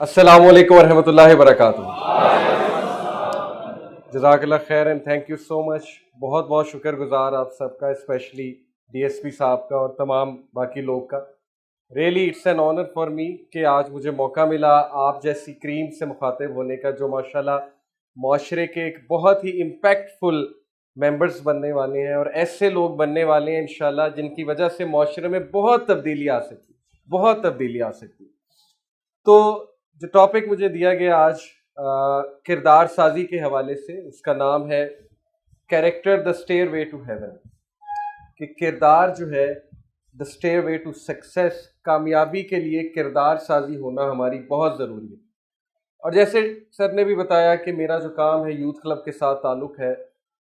السلام علیکم ورحمۃ اللہ وبرکاتہ. جزاک اللہ خیر اینڈ تھینک یو سو مچ. بہت بہت شکر گزار آپ سب کا, اسپیشلی ڈی ایس پی صاحب کا اور تمام باقی لوگ کا. Really it's an honour for me کہ آج مجھے موقع ملا آپ جیسی کریم سے مخاطب ہونے کا, جو ماشاءاللہ معاشرے کے ایک بہت ہی امپیکٹفل ممبرس بننے والے ہیں اور ایسے لوگ بننے والے ہیں انشاءاللہ جن کی وجہ سے معاشرے میں بہت تبدیلی آ سکتی, بہت تبدیلی آ سکتی. تو جو ٹاپک مجھے دیا گیا آج کردار سازی کے حوالے سے, اس کا نام ہے character the stairway to heaven. کہ کردار جو ہے the stairway to success, کامیابی کے لیے کردار سازی ہونا ہماری بہت ضروری ہے. اور جیسے سر نے بھی بتایا کہ میرا جو کام ہے یوتھ کلب کے ساتھ تعلق ہے.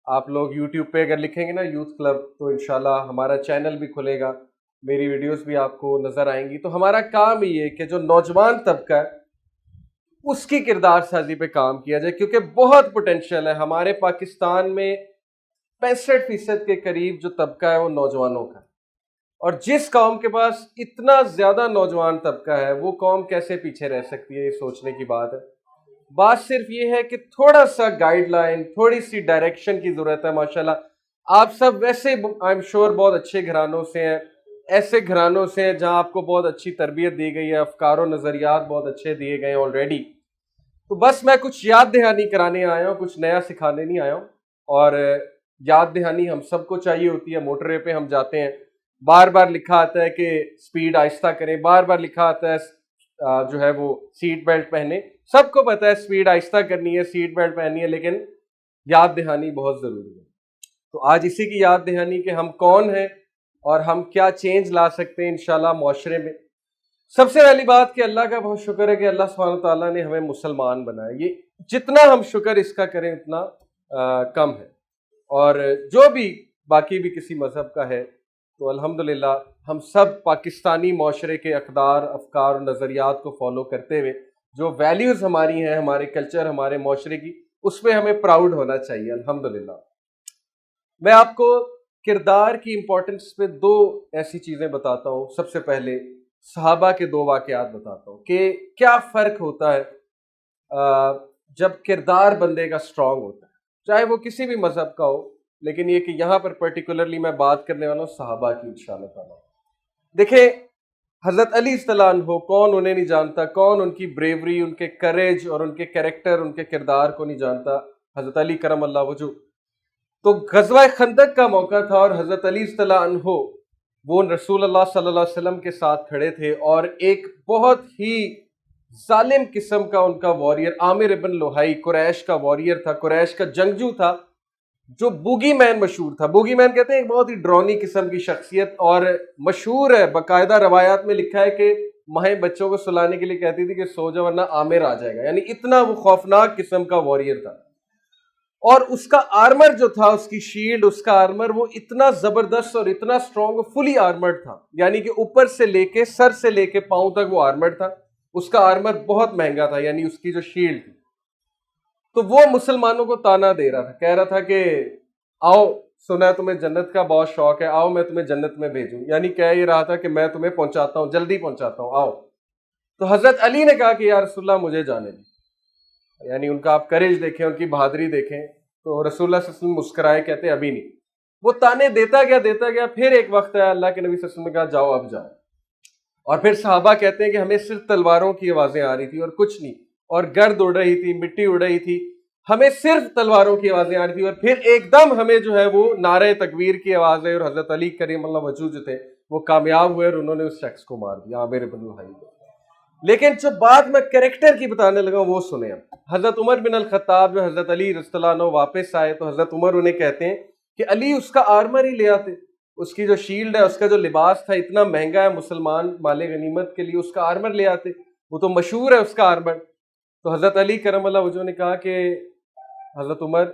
آپ لوگ یوٹیوب پہ اگر لکھیں گے نا یوتھ کلب تو انشاءاللہ ہمارا چینل بھی کھلے گا, میری ویڈیوز بھی آپ کو نظر آئیں گی. تو ہمارا کام یہ ہے کہ جو نوجوان طبقہ ہے اس کی کردار سازی پہ کام کیا جائے, کیونکہ بہت پوٹینشیل ہے. ہمارے پاکستان میں 65% کے قریب جو طبقہ ہے وہ نوجوانوں کا ہے, اور جس قوم کے پاس اتنا زیادہ نوجوان طبقہ ہے وہ قوم کیسے پیچھے رہ سکتی ہے, یہ سوچنے کی بات ہے. بات صرف یہ ہے کہ تھوڑا سا گائیڈ لائن, تھوڑی سی ڈائریکشن کی ضرورت ہے. ماشاءاللہ آپ سب ویسے آئی ایم شیور بہت اچھے گھرانوں سے ہیں, ایسے گھرانوں سے ہیں جہاں آپ کو بہت اچھی تربیت دی گئی ہے, افکار و نظریات بہت اچھے دیے گئے ہیں آلریڈی. تو بس میں کچھ یاد دہانی کرانے آیا ہوں, کچھ نیا سکھانے نہیں آیا ہوں. اور یاد دہانی ہم سب کو چاہیے ہوتی ہے. موٹر وے پہ ہم جاتے ہیں, بار بار لکھا آتا ہے کہ سپیڈ آہستہ کریں, بار بار لکھا آتا ہے جو ہے وہ سیٹ بیلٹ پہنے. سب کو پتہ ہے سپیڈ آہستہ کرنی ہے, سیٹ بیلٹ پہننی ہے, لیکن یاد دہانی بہت ضروری ہے. تو آج اسی کی یاد دہانی کہ ہم کون ہیں اور ہم کیا چینج لا سکتے ہیں انشاءاللہ معاشرے میں. سب سے پہلی بات کہ اللہ کا بہت شکر ہے کہ اللہ سبحانہ تعالیٰ نے ہمیں مسلمان بنایا. یہ جتنا ہم شکر اس کا کریں اتنا کم ہے. اور جو بھی باقی بھی کسی مذہب کا ہے تو الحمدللہ ہم سب پاکستانی معاشرے کے اقدار, افکار اور نظریات کو فالو کرتے ہوئے جو ویلیوز ہماری ہیں, ہمارے کلچر, ہمارے معاشرے کی, اس پہ ہمیں پراؤڈ ہونا چاہیے الحمدللہ. میں آپ کو کردار کی امپورٹنس پہ دو ایسی چیزیں بتاتا ہوں. سب سے پہلے صحابہ کے دو واقعات بتاتا ہوں کہ کیا فرق ہوتا ہے جب کردار بندے کا اسٹرانگ ہوتا ہے, چاہے وہ کسی بھی مذہب کا ہو. لیکن یہ کہ یہاں پر پرٹیکولرلی میں بات کرنے والا ہوں صحابہ کی انشاءاللہ تعالیٰ. دیکھیں حضرت علی رضی اللہ عنہ, کون انہیں نہیں جانتا, کون ان کی بریوری, ان کے کریج اور ان کے کریکٹر, ان کے کردار کو نہیں جانتا. حضرت علی کرم اللہ وجہ. تو غزوہ خندق کا موقع تھا اور حضرت علی رضی اللہ عنہ وہ رسول اللہ صلی اللہ علیہ وسلم کے ساتھ کھڑے تھے, اور ایک بہت ہی ظالم قسم کا ان کا واریر, عامر ابن لوہائی, قریش کا واریر تھا, قریش کا جنگجو تھا, جو بوگی مین مشہور تھا. بوگی مین کہتے ہیں ایک بہت ہی ڈرونی قسم کی شخصیت, اور مشہور ہے, باقاعدہ روایات میں لکھا ہے کہ مائیں بچوں کو سلانے کے لیے کہتی تھی کہ سو جاؤ ورنہ عامر آ جائے گا. یعنی اتنا وہ خوفناک قسم کا واریر تھا. اور اس کا آرمر جو تھا, اس کی شیلڈ, اس کا آرمر وہ اتنا زبردست اور اتنا اسٹرانگ, فلی آرمرڈ تھا. یعنی کہ اوپر سے لے کے, سر سے لے کے پاؤں تک وہ آرمرڈ تھا. اس کا آرمر بہت مہنگا تھا, یعنی اس کی جو شیلڈ تھی. تو وہ مسلمانوں کو تانا دے رہا تھا, کہہ رہا تھا کہ آؤ, سنا ہے تمہیں جنت کا بہت شوق ہے, آؤ میں تمہیں جنت میں بھیجوں. یعنی کہہ یہ رہا تھا کہ میں تمہیں پہنچاتا ہوں, جلدی پہنچاتا ہوں, آؤ. تو حضرت علی نے کہا کہ یا رسول اللہ مجھے جانے دیں. یعنی ان کا آپ کریج دیکھیں, ان کی بہادری دیکھیں. تو رسول اللہ صلی اللہ علیہ وسلم مسکرائے, کہتے ابھی نہیں. وہ تانے دیتا گیا. پھر ایک وقت آیا, اللہ کے نبی صلی اللہ علیہ وسلم نے کہا جاؤ اب جاؤ. اور پھر صحابہ کہتے ہیں کہ ہمیں صرف تلواروں کی آوازیں آ رہی تھی اور کچھ نہیں, اور گرد اڑ رہی تھی, مٹی اڑ رہی تھی, ہمیں صرف تلواروں کی آوازیں آ رہی تھی. اور پھر ایک دم ہمیں جو ہے وہ نعرہ تکبیر کی آواز ہے, اور حضرت علی کریم اللہ وجہ جو تھے وہ کامیاب ہوئے اور انہوں نے اس شخص کو مار دیا, عامر ابن لوہائی کو. لیکن جو بات میں کریکٹر کی بتانے لگا وہ سنیں. حضرت عمر بن الخطاب جو حضرت علی رضی اللہ عنہ واپس آئے تو حضرت عمر انہیں کہتے ہیں کہ علی اس کا آرمر ہی لے آتے, اس کی جو شیلڈ ہے, اس کا جو لباس تھا اتنا مہنگا ہے مسلمان مال غنیمت کے لیے, اس کا آرمر لے آتے, وہ تو مشہور ہے اس کا آرمر. تو حضرت علی کرم اللہ وجہ نے کہا کہ حضرت عمر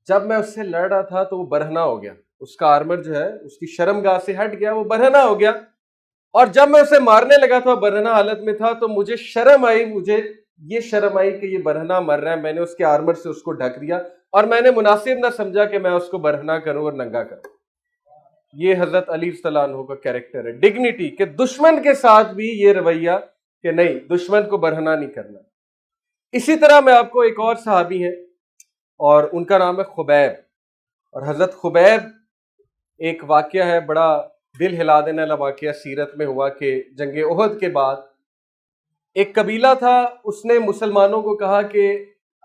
جب میں اس سے لڑ رہا تھا تو وہ برہنہ ہو گیا, اس کا آرمر جو ہے اس کی شرمگاہ سے ہٹ گیا, وہ برہنہ ہو گیا. اور جب میں اسے مارنے لگا تھا, برہنہ حالت میں تھا, تو مجھے شرم آئی, مجھے یہ شرم آئی کہ یہ برہنہ مر رہا ہے. میں نے اس کے آرمر سے اس کو ڈھک دیا, اور میں نے مناسب نہ سمجھا کہ میں اس کو برہنہ کروں اور ننگا کروں. یہ حضرت علی رضی اللہ عنہ کا کیریکٹر ہے, ڈگنیٹی, کہ دشمن کے ساتھ بھی یہ رویہ کہ نہیں دشمن کو برہنہ نہیں کرنا۔ اسی طرح میں آپ کو ایک اور صحابی ہیں اور ان کا نام ہے خبیب، اور حضرت خبیب ایک واقعہ ہے بڑا دل ہلا دینے والا واقعہ سیرت میں ہوا کہ جنگ احد کے بعد ایک قبیلہ تھا، اس نے مسلمانوں کو کہا کہ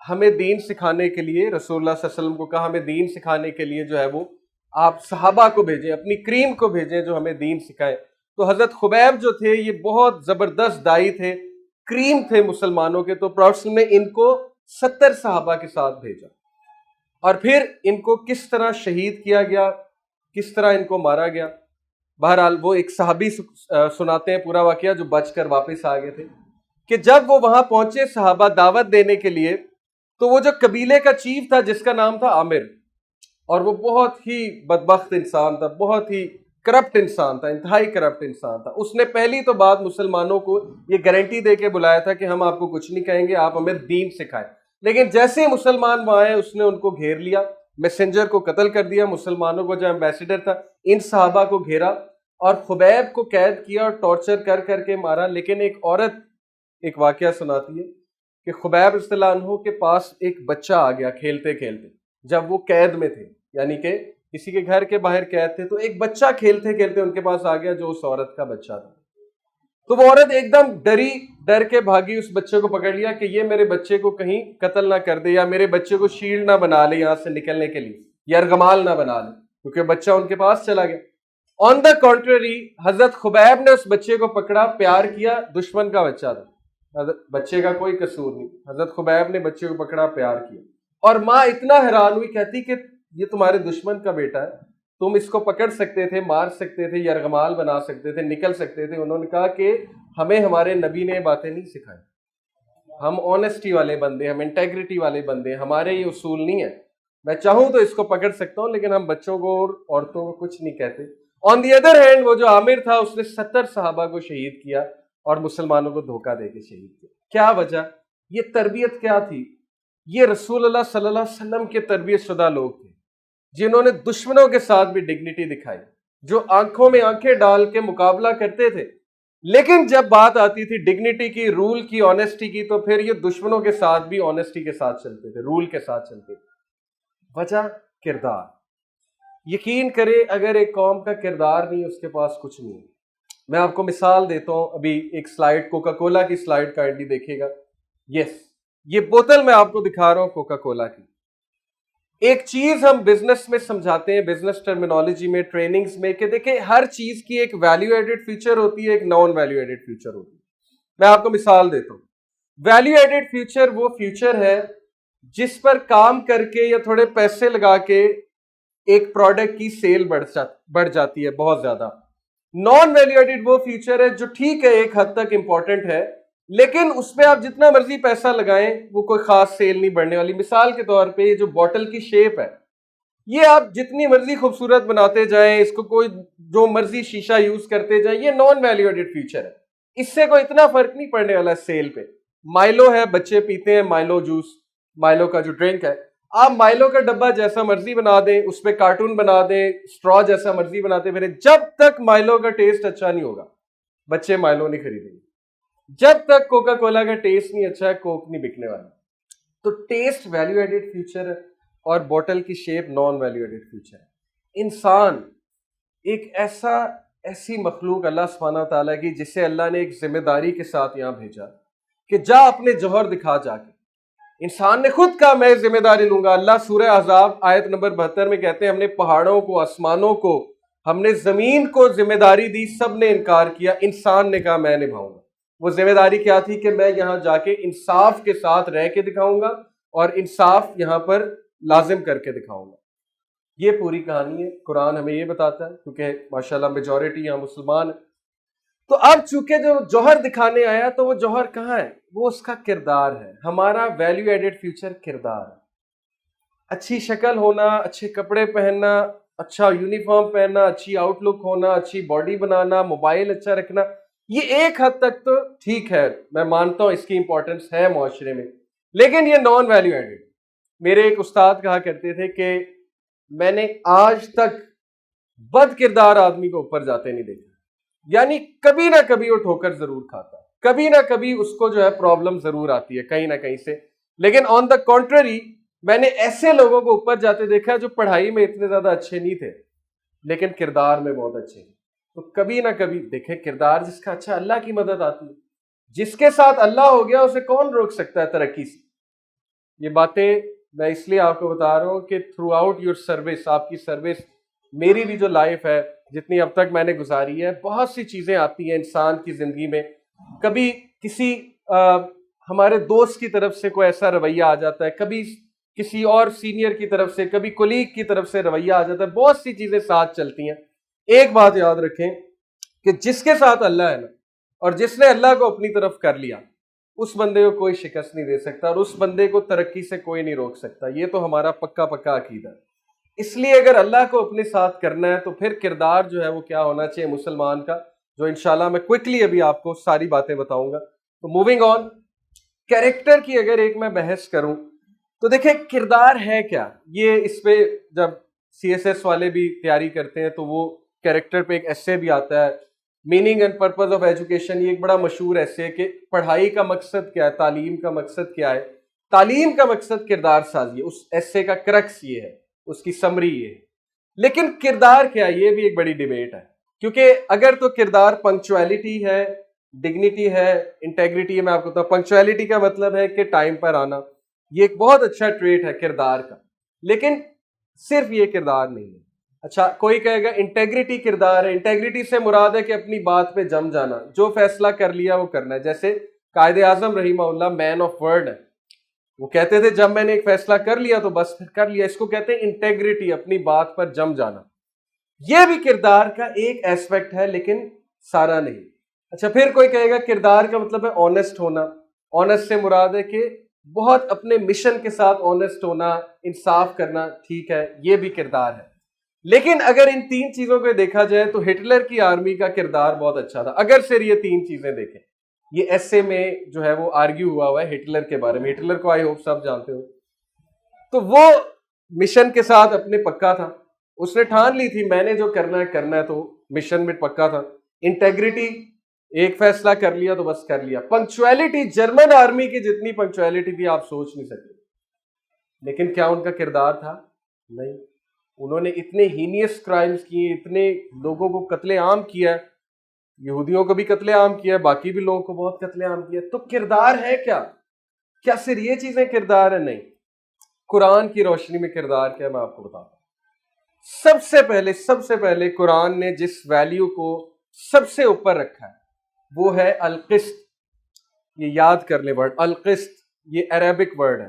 ہمیں دین سکھانے کے لیے، رسول اللہ صلی اللہ علیہ وسلم کو کہا ہمیں دین سکھانے کے لیے جو ہے وہ آپ صحابہ کو بھیجیں، اپنی کریم کو بھیجیں جو ہمیں دین سکھائیں۔ تو حضرت خبیب جو تھے یہ بہت زبردست دائی تھے، کریم تھے مسلمانوں کے، تو پروفیسر نے ان کو 70 صحابہ کے ساتھ بھیجا، اور پھر ان کو کس طرح شہید کیا گیا، کس طرح ان کو مارا گیا۔ بہرحال وہ ایک صحابی سناتے ہیں پورا واقعہ جو بچ کر واپس آ گئے تھے، کہ جب وہ وہاں پہنچے صحابہ دعوت دینے کے لیے، تو وہ جو قبیلے کا چیف تھا جس کا نام تھا عامر، اور وہ بہت ہی بدبخت انسان تھا، بہت ہی کرپٹ انسان تھا، انتہائی کرپٹ انسان تھا۔ اس نے پہلی تو بات مسلمانوں کو یہ گارنٹی دے کے بلایا تھا کہ ہم آپ کو کچھ نہیں کہیں گے، آپ ہمیں دین سکھائیں، لیکن جیسے ہی مسلمان وہاں آئے اس نے ان کو گھیر لیا، میسنجر کو قتل کر دیا، مسلمانوں کو جو ایمبیسیڈر تھا ان صحابہ کو گھیرا اور خبیب کو قید کیا اور ٹارچر کر کر کے مارا۔ لیکن ایک عورت ایک واقعہ سناتی ہے کہ خبیب رضی اللہ عنہ کے پاس ایک بچہ آ گیا کھیلتے کھیلتے، جب وہ قید میں تھے، یعنی کہ کسی کے گھر کے باہر قید تھے، تو ایک بچہ کھیلتے کھیلتے ان کے پاس آ گیا جو اس عورت کا بچہ تھا۔ تو وہ عورت ایک دم ڈر کے بھاگی، اس بچے کو پکڑ لیا کہ یہ میرے بچے کو کہیں قتل نہ کر دے، یا میرے بچے کو شیلڈ نہ بنا لے یہاں سے نکلنے کے لیے، یا ارغمال نہ بنا لے، کیونکہ بچہ ان کے پاس چلا گیا۔ آن دا کنٹریری حضرت خبیب نے اس بچے کو پکڑا، پیار کیا، دشمن کا بچہ تھا، بچے کا کوئی قصور نہیں، حضرت خبیب نے بچے کو پکڑا، پیار کیا، اور ماں اتنا حیران ہوئی، کہتی کہ یہ تمہارے دشمن کا بیٹا ہے، تم اس کو پکڑ سکتے تھے، مار سکتے تھے، یرغمال بنا سکتے تھے، نکل سکتے تھے۔ انہوں نے کہا کہ ہمیں ہمارے نبی نے باتیں نہیں سکھائی، ہم آنیسٹی والے بندے، ہم انٹیگریٹی والے بندے، ہمارے یہ اصول نہیں ہیں، میں چاہوں تو اس کو پکڑ سکتا ہوں لیکن ہم بچوں کو اور عورتوں کو کچھ نہیں کہتے۔ آن دی ادر ہینڈ وہ جو عامر تھا اس نے 70 صحابہ کو شہید کیا اور مسلمانوں کو دھوکہ دے کے شہید کیا۔ کیا وجہ؟ یہ تربیت کیا تھی؟ یہ رسول اللہ صلی اللہ علیہ وسلم کے تربیت شدہ لوگ تھے جنہوں نے دشمنوں کے ساتھ بھی ڈگنیٹی دکھائی، جو آنکھوں میں آنکھیں ڈال کے مقابلہ کرتے تھے، لیکن جب بات آتی تھی ڈگنیٹی کی، رول کی، آنیسٹی کی، تو پھر یہ دشمنوں کے ساتھ بھی آنیسٹی کے ساتھ چلتے تھے، رول کے ساتھ چلتے تھے۔ وجہ کردار۔ یقین کرے اگر ایک قوم کا کردار نہیں اس کے پاس کچھ نہیں۔ میں آپ کو مثال دیتا ہوں، ابھی ایک سلائیڈ کوکا کولا کی سلائیڈ کائنڈلی دیکھیے گا۔ یس، یہ بوتل میں آپ کو دکھا رہا ہوں کوکا کولا کی۔ ایک چیز ہم بزنس میں سمجھاتے ہیں، بزنس ٹرمینالوجی میں، ٹریننگز میں، کہ دیکھیں ہر چیز کی ایک ویلیو ایڈڈ فیچر ہوتی ہے، ایک نان ویلیو ایڈڈ فیچر ہوتی ہے۔ میں آپ کو مثال دیتا ہوں۔ ویلیو ایڈڈ فیچر وہ فیچر ہے جس پر کام کر کے یا تھوڑے پیسے لگا کے ایک پروڈکٹ کی سیل بڑھ جاتی ہے بہت زیادہ۔ نان ویلیو ایڈڈ وہ فیچر ہے جو ٹھیک ہے ایک حد تک امپورٹنٹ ہے، لیکن اس پہ آپ جتنا مرضی پیسہ لگائیں وہ کوئی خاص سیل نہیں بڑھنے والی۔ مثال کے طور پہ یہ جو بوٹل کی شیپ ہے، یہ آپ جتنی مرضی خوبصورت بناتے جائیں، اس کو کوئی جو مرضی شیشہ یوز کرتے جائیں، یہ نان ویلیو ایڈڈ فیچر ہے، اس سے کوئی اتنا فرق نہیں پڑنے والا سیل پہ۔ مائلو ہے، بچے پیتے ہیں مائلو جوس، مائلو کا جو ڈرنک ہے، آپ مائلو کا ڈبہ جیسا مرضی بنا دیں، اس پہ کارٹون بنا دیں، اسٹرا جیسا مرضی بناتے پھریں، جب تک مائلو کا ٹیسٹ اچھا نہیں ہوگا بچے مائلو نہیں خریدیں گے۔ جب تک کوکا کولا کا ٹیسٹ نہیں اچھا ہے کوک نہیں بکنے والا۔ تو ٹیسٹ ویلیو ایڈڈ فیچر ہے اور بوٹل کی shape naan value added feature ہے۔ انسان ایک ایسی مخلوق اللہ سبحانہ تعالیٰ کی جسے اللہ نے ایک ذمہ داری کے ساتھ یہاں بھیجا کہ جا اپنے جوہر دکھا جا کے۔ انسان نے خود کہا میں ذمہ داری لوں گا۔ اللہ سورہ احزاب آیت نمبر 72 میں کہتے ہیں ہم نے پہاڑوں کو، آسمانوں کو، ہم نے زمین کو ذمہ داری دی، سب نے انکار کیا، انسان نے کہا میں نبھاؤں گا۔ وہ ذمہ داری کیا تھی کہ میں یہاں جا کے انصاف کے ساتھ رہ کے دکھاؤں گا اور انصاف یہاں پر لازم کر کے دکھاؤں گا۔ یہ پوری کہانی ہے، قرآن ہمیں یہ بتاتا ہے، کیونکہ ماشاءاللہ میجورٹی یہاں مسلمان ہے۔ تو اب چونکہ جو جوہر دکھانے آیا تو وہ جوہر کہاں ہے؟ وہ اس کا کردار ہے۔ ہمارا ویلیو ایڈڈ فیچر کردار ہے۔ اچھی شکل ہونا، اچھے کپڑے پہننا، اچھا یونیفارم پہننا، اچھی آؤٹ لک ہونا، اچھی باڈی بنانا، موبائل اچھا رکھنا، یہ ایک حد تک تو ٹھیک ہے، میں مانتا ہوں اس کی امپورٹنس ہے معاشرے میں، لیکن یہ نان ویلیو ایڈڈ۔ میرے ایک استاد کہا کرتے تھے کہ میں نے آج تک بد کردار آدمی کو اوپر جاتے نہیں دیکھا، یعنی کبھی نہ کبھی وہ ٹھوکر ضرور کھاتا ہے، کبھی نہ کبھی اس کو جو ہے پرابلم ضرور آتی ہے کہیں نہ کہیں سے. لیکن آن دا کنٹرری میں نے ایسے لوگوں کو اوپر جاتے دیکھا جو پڑھائی میں اتنے زیادہ اچھے نہیں تھے لیکن کردار میں بہت اچھے ہیں. تو کبھی نہ کبھی دیکھیں کردار جس کا اچھا اللہ کی مدد آتی ہے. جس کے ساتھ اللہ ہو گیا اسے کون روک سکتا ہے ترقی سے. یہ باتیں میں اس لیے آپ کو بتا رہا ہوں کہ تھرو آؤٹ یور سروس، آپ کی سروس، میری بھی جو لائف ہے جتنی اب تک میں نے گزاری ہے، بہت سی چیزیں آتی ہیں انسان کی زندگی میں. کبھی کسی ہمارے دوست کی طرف سے کوئی ایسا رویہ آ جاتا ہے، کبھی کسی اور سینئر کی طرف سے، کبھی کولیگ کی طرف سے رویہ آ جاتا ہے، بہت سی چیزیں ساتھ چلتی ہیں. ایک بات یاد رکھیں کہ جس کے ساتھ اللہ ہے نا، اور جس نے اللہ کو اپنی طرف کر لیا، اس بندے کو کوئی شکست نہیں دے سکتا اور اس بندے کو ترقی سے کوئی نہیں روک سکتا. یہ تو ہمارا پکا عقیدہ ہے. اس لیے اگر اللہ کو اپنے ساتھ کرنا ہے تو پھر کردار جو ہے وہ کیا ہونا چاہیے مسلمان کا، جو انشاءاللہ میں کوئکلی ابھی آپ کو ساری باتیں بتاؤں گا. تو موونگ آن، کیریکٹر کی اگر ایک میں بحث کروں تو دیکھیں کردار ہے کیا. یہ اس پہ جب CSS والے بھی تیاری کرتے ہیں تو وہ کیریکٹر پہ ایک ایسے بھی آتا ہے، meaning and purpose of education. یہ ایک بڑا مشہور ایسے کہ پڑھائی کا مقصد کیا ہے، تعلیم کا مقصد کیا ہے. تعلیم کا مقصد کردار سازی ہے. اس ایسے کا کرکس یہ ہے، اس کی سمری یہ ہے. لیکن کردار کیا ہے، یہ بھی ایک بڑی ڈیبیٹ ہے. کیونکہ اگر تو کردار پنکچویلٹی ہے، ڈگنیٹی ہے، انٹیگریٹی ہے. میں آپ کو بتاؤں پنکچویلٹی کا مطلب ہے کہ ٹائم پر آنا، یہ ایک بہت اچھا ٹریٹ ہے کردار کا. لیکن صرف یہ کردار نہیں ہے. اچھا کوئی کہے گا انٹیگریٹی کردار ہے. انٹیگریٹی سے مراد ہے کہ اپنی بات پہ جم جانا، جو فیصلہ کر لیا وہ کرنا ہے. جیسے قائد اعظم رحمہ اللہ مین آف ورڈ ہے، وہ کہتے تھے جب میں نے ایک فیصلہ کر لیا تو بس پھر کر لیا. اس کو کہتے ہیں انٹیگریٹی، اپنی بات پر جم جانا. یہ بھی کردار کا ایک ایسپیکٹ ہے لیکن سارا نہیں. اچھا پھر کوئی کہے گا کردار کا مطلب ہے آنےسٹ ہونا. آنےسٹ سے مراد ہے کہ بہت اپنے مشن کے ساتھ آنےسٹ ہونا، انصاف کرنا. ٹھیک ہے، یہ بھی کردار ہے. لیکن اگر ان تین چیزوں کو دیکھا جائے تو ہٹلر کی آرمی کا کردار بہت اچھا تھا. اگر صرف یہ تین چیزیں دیکھیں، یہ ایسے میں جو ہے وہ آرگیو ہوا ہے ہٹلر کے بارے میں. ہٹلر کو آئی ہوپ سب جانتے ہو. تو وہ مشن کے ساتھ اپنے پکا تھا، اس نے ٹھان لی تھی میں نے جو کرنا ہے تو مشن میں پکا تھا. انٹیگریٹی، ایک فیصلہ کر لیا تو بس کر لیا. پنکچویلٹی، جرمن آرمی کی جتنی پنکچویلٹی تھی آپ سوچ نہیں سکتے. لیکن کیا ان کا کردار تھا؟ نہیں. انہوں نے اتنے ہینیس کرائمز کیے، اتنے لوگوں کو قتل عام کیا، یہودیوں کو بھی قتل عام کیا، باقی بھی لوگوں کو بہت قتل عام کیا. تو کردار ہے کیا؟ کیا صرف یہ چیزیں کردار ہیں؟ نہیں. قرآن کی روشنی میں کردار کیا میں آپ کو بتاتا ہوں. سب سے پہلے قرآن نے جس ویلیو کو سب سے اوپر رکھا ہے وہ ہے القسط. یہ یاد کر لیں ورڈ القسط، یہ عربک ورڈ ہے.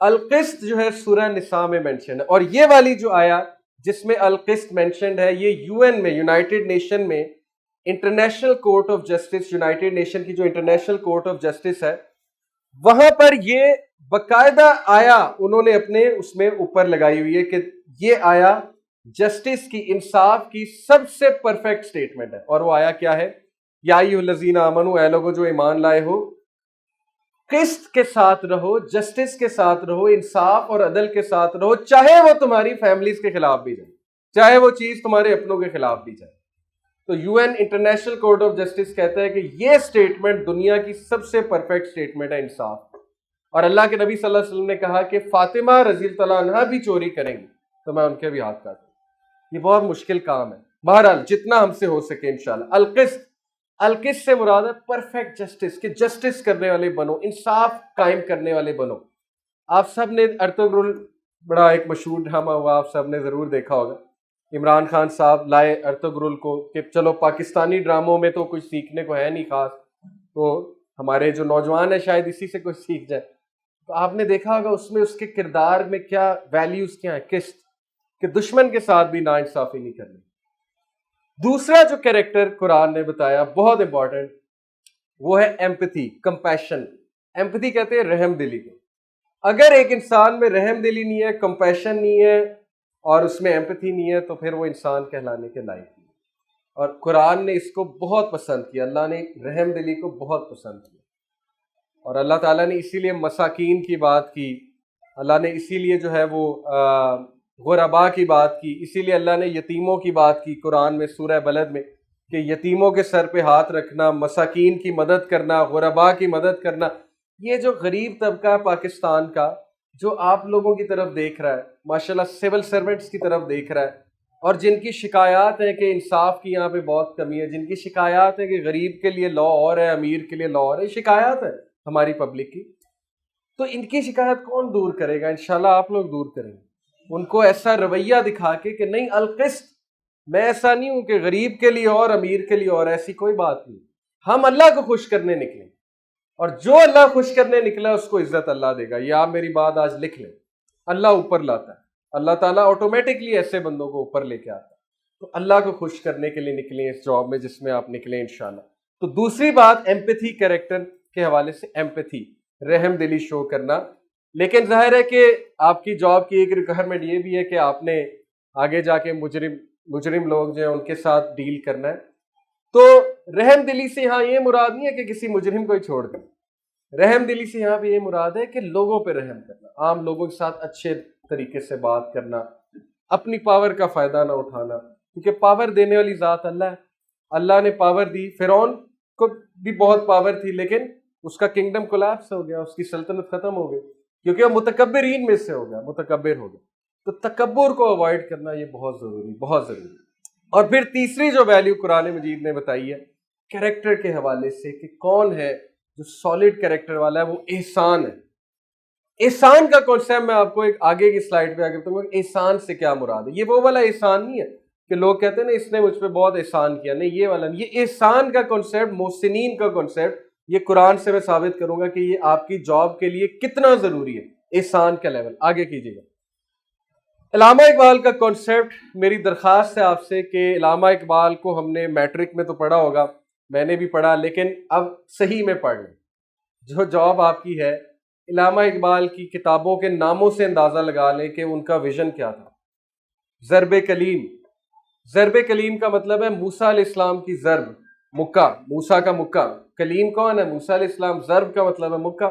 القسط جو ہے سورہ نساء میں مینشن ہے. اور یہ والی جو آیا جس میں القسط مینشنڈ ہے، یہ UN میں، یونائٹڈ نیشن میں international court of justice, United nation کی جو انٹرنیشنل کورٹ آف جسٹس ہے، وہاں پر یہ باقاعدہ آیا انہوں نے اپنے اس میں اوپر لگائی ہوئی ہے کہ یہ آیا جسٹس کی، انصاف کی سب سے پرفیکٹ سٹیٹمنٹ ہے. اور وہ آیا کیا ہے؟ یا ایھا الذین آمنو، اے لوگو جو ایمان لائے ہو، قسط کے ساتھ رہو، جسٹس کے ساتھ رہو، انصاف اور عدل کے ساتھ رہو، چاہے وہ تمہاری فیملیز کے خلاف بھی جائے، چاہے وہ چیز تمہارے اپنوں کے خلاف بھی جائے. تو UN international court of justice کہتا ہے کہ یہ سٹیٹمنٹ دنیا کی سب سے پرفیکٹ سٹیٹمنٹ ہے انصاف. اور اللہ کے نبی صلی اللہ علیہ وسلم نے کہا کہ فاطمہ رضی اللہ عنہا بھی چوری کریں گی تو میں ان کے بھی ہاتھ کاٹوں. یہ بہت مشکل کام ہے. بہرحال جتنا ہم سے ہو سکے انشاءاللہ. القسط، القسط سے مراد ہے پرفیکٹ جسٹس، کہ جسٹس کرنے والے بنو، انصاف قائم کرنے والے بنو. آپ سب نے ارطغرل، بڑا ایک مشہور ڈرامہ ہوا، آپ سب نے ضرور دیکھا ہوگا. عمران خان صاحب لائے ارطغرل کو کہ چلو پاکستانی ڈراموں میں تو کچھ سیکھنے کو ہے نہیں خاص، تو ہمارے جو نوجوان ہیں شاید اسی سے کچھ سیکھ جائے. تو آپ نے دیکھا ہوگا اس میں اس کے کردار میں کیا ویلیوز کیا ہیں، قسط، کہ دشمن کے ساتھ بھی ناانصافی نہیں کرنی. دوسرا جو کریکٹر قرآن نے بتایا بہت امپورٹنٹ، وہ ہے ایمپتھی، کمپیشن. ایمپتھی کہتے ہیں رحم دلی کو. اگر ایک انسان میں رحم دلی نہیں ہے، کمپیشن نہیں ہے اور اس میں ایمپتھی نہیں ہے تو پھر وہ انسان کہلانے کے لائق نہیں. اور قرآن نے اس کو بہت پسند کیا. اللہ نے رحم دلی کو بہت پسند کیا. اور اللہ تعالیٰ نے اسی لیے مساکین کی بات کی، اللہ نے اسی لیے جو ہے وہ غرباء کی بات کی، اسی لیے اللہ نے یتیموں کی بات کی قرآن میں سورہ بلد میں. کہ یتیموں کے سر پہ ہاتھ رکھنا، مساکین کی مدد کرنا، غرباء کی مدد کرنا، یہ جو غریب طبقہ ہے پاکستان کا، جو آپ لوگوں کی طرف دیکھ رہا ہے، ماشاءاللہ سول سرونٹس کی طرف دیکھ رہا ہے، اور جن کی شکایات ہے کہ انصاف کی یہاں پہ بہت کمی ہے، جن کی شکایات ہے کہ غریب کے لیے لا اور ہے، امیر کے لیے لا اور ہے، شکایات ہے ہماری پبلک کی، تو ان کی شکایت کون دور کرے گا؟ انشاءاللہ آپ لوگ دور کریں گے، ان کو ایسا رویہ دکھا کے کہ نہیں القسط، میں ایسا نہیں ہوں کہ غریب کے لیے اور امیر کے لیے اور، ایسی کوئی بات نہیں، ہم اللہ کو خوش کرنے نکلیں، اور جو اللہ خوش کرنے نکلا اس کو عزت اللہ دے گا، یہ آپ میری بات آج لکھ لیں، اللہ اوپر لاتا ہے، اللہ تعالیٰ آٹومیٹکلی ایسے بندوں کو اوپر لے کے آتا ہے، تو اللہ کو خوش کرنے کے لیے نکلیں اس جاب میں جس میں آپ نکلیں انشاءاللہ۔ تو دوسری بات ایمپیتھی، کریکٹر کے حوالے سے ایمپیتھی، رحم دلی شو کرنا، لیکن ظاہر ہے کہ آپ کی جاب کی ایک ریکوائرمنٹ یہ بھی ہے کہ آپ نے آگے جا کے مجرم لوگ جو ہیں ان کے ساتھ ڈیل کرنا ہے، تو رحم دلی سے یہاں یہ مراد نہیں ہے کہ کسی مجرم کو ہی چھوڑ دیں، رحم دلی سے یہاں پہ یہ مراد ہے کہ لوگوں پہ رحم کرنا، عام لوگوں کے ساتھ اچھے طریقے سے بات کرنا، اپنی پاور کا فائدہ نہ اٹھانا، کیونکہ پاور دینے والی ذات اللہ ہے، اللہ نے پاور دی، فرعون کو بھی بہت پاور تھی لیکن اس کا کنگڈم کولیپس ہو گیا، اس کی سلطنت ختم ہو گئی، کیونکہ وہ متکبرین میں سے ہو گیا، متکبر ہو گیا، تو تکبر کو اوائڈ کرنا یہ بہت ضروری، بہت ضروری۔ اور پھر تیسری جو ویلیو قرآن مجید نے بتائی ہے کریکٹر کے حوالے سے کہ کون ہے جو سالڈ کریکٹر والا ہے، وہ احسان ہے۔ احسان کا کانسیپٹ میں آپ کو ایک آگے کی سلائیڈ پہ آگے بتاؤں گا، احسان سے کیا مراد ہے۔ یہ وہ والا احسان نہیں ہے کہ لوگ کہتے ہیں نا اس نے مجھ پہ بہت احسان کیا، نہیں، یہ والا نہیں، یہ احسان کا کانسیپٹ، محسنین کا کانسیپٹ، یہ قرآن سے میں ثابت کروں گا کہ یہ آپ کی جاب کے لیے کتنا ضروری ہے، احسان کا لیول۔ آگے کیجیے گا۔ علامہ اقبال کا کانسیپٹ، میری درخواست ہے آپ سے کہ علامہ اقبال کو ہم نے میٹرک میں تو پڑھا ہوگا، میں نے بھی پڑھا، لیکن اب صحیح میں پڑھ لیں۔ جو جاب آپ کی ہے، علامہ اقبال کی کتابوں کے ناموں سے اندازہ لگا لیں کہ ان کا ویژن کیا تھا۔ ضرب کلیم، ضرب کلیم کا مطلب ہے موسیٰ علیہ السلام کی ضرب، مکہ، موسیٰ کا مکہ، کلیم کون ہے؟ موسیٰ علیہ السلام، ضرب کا مطلب ہے مکہ۔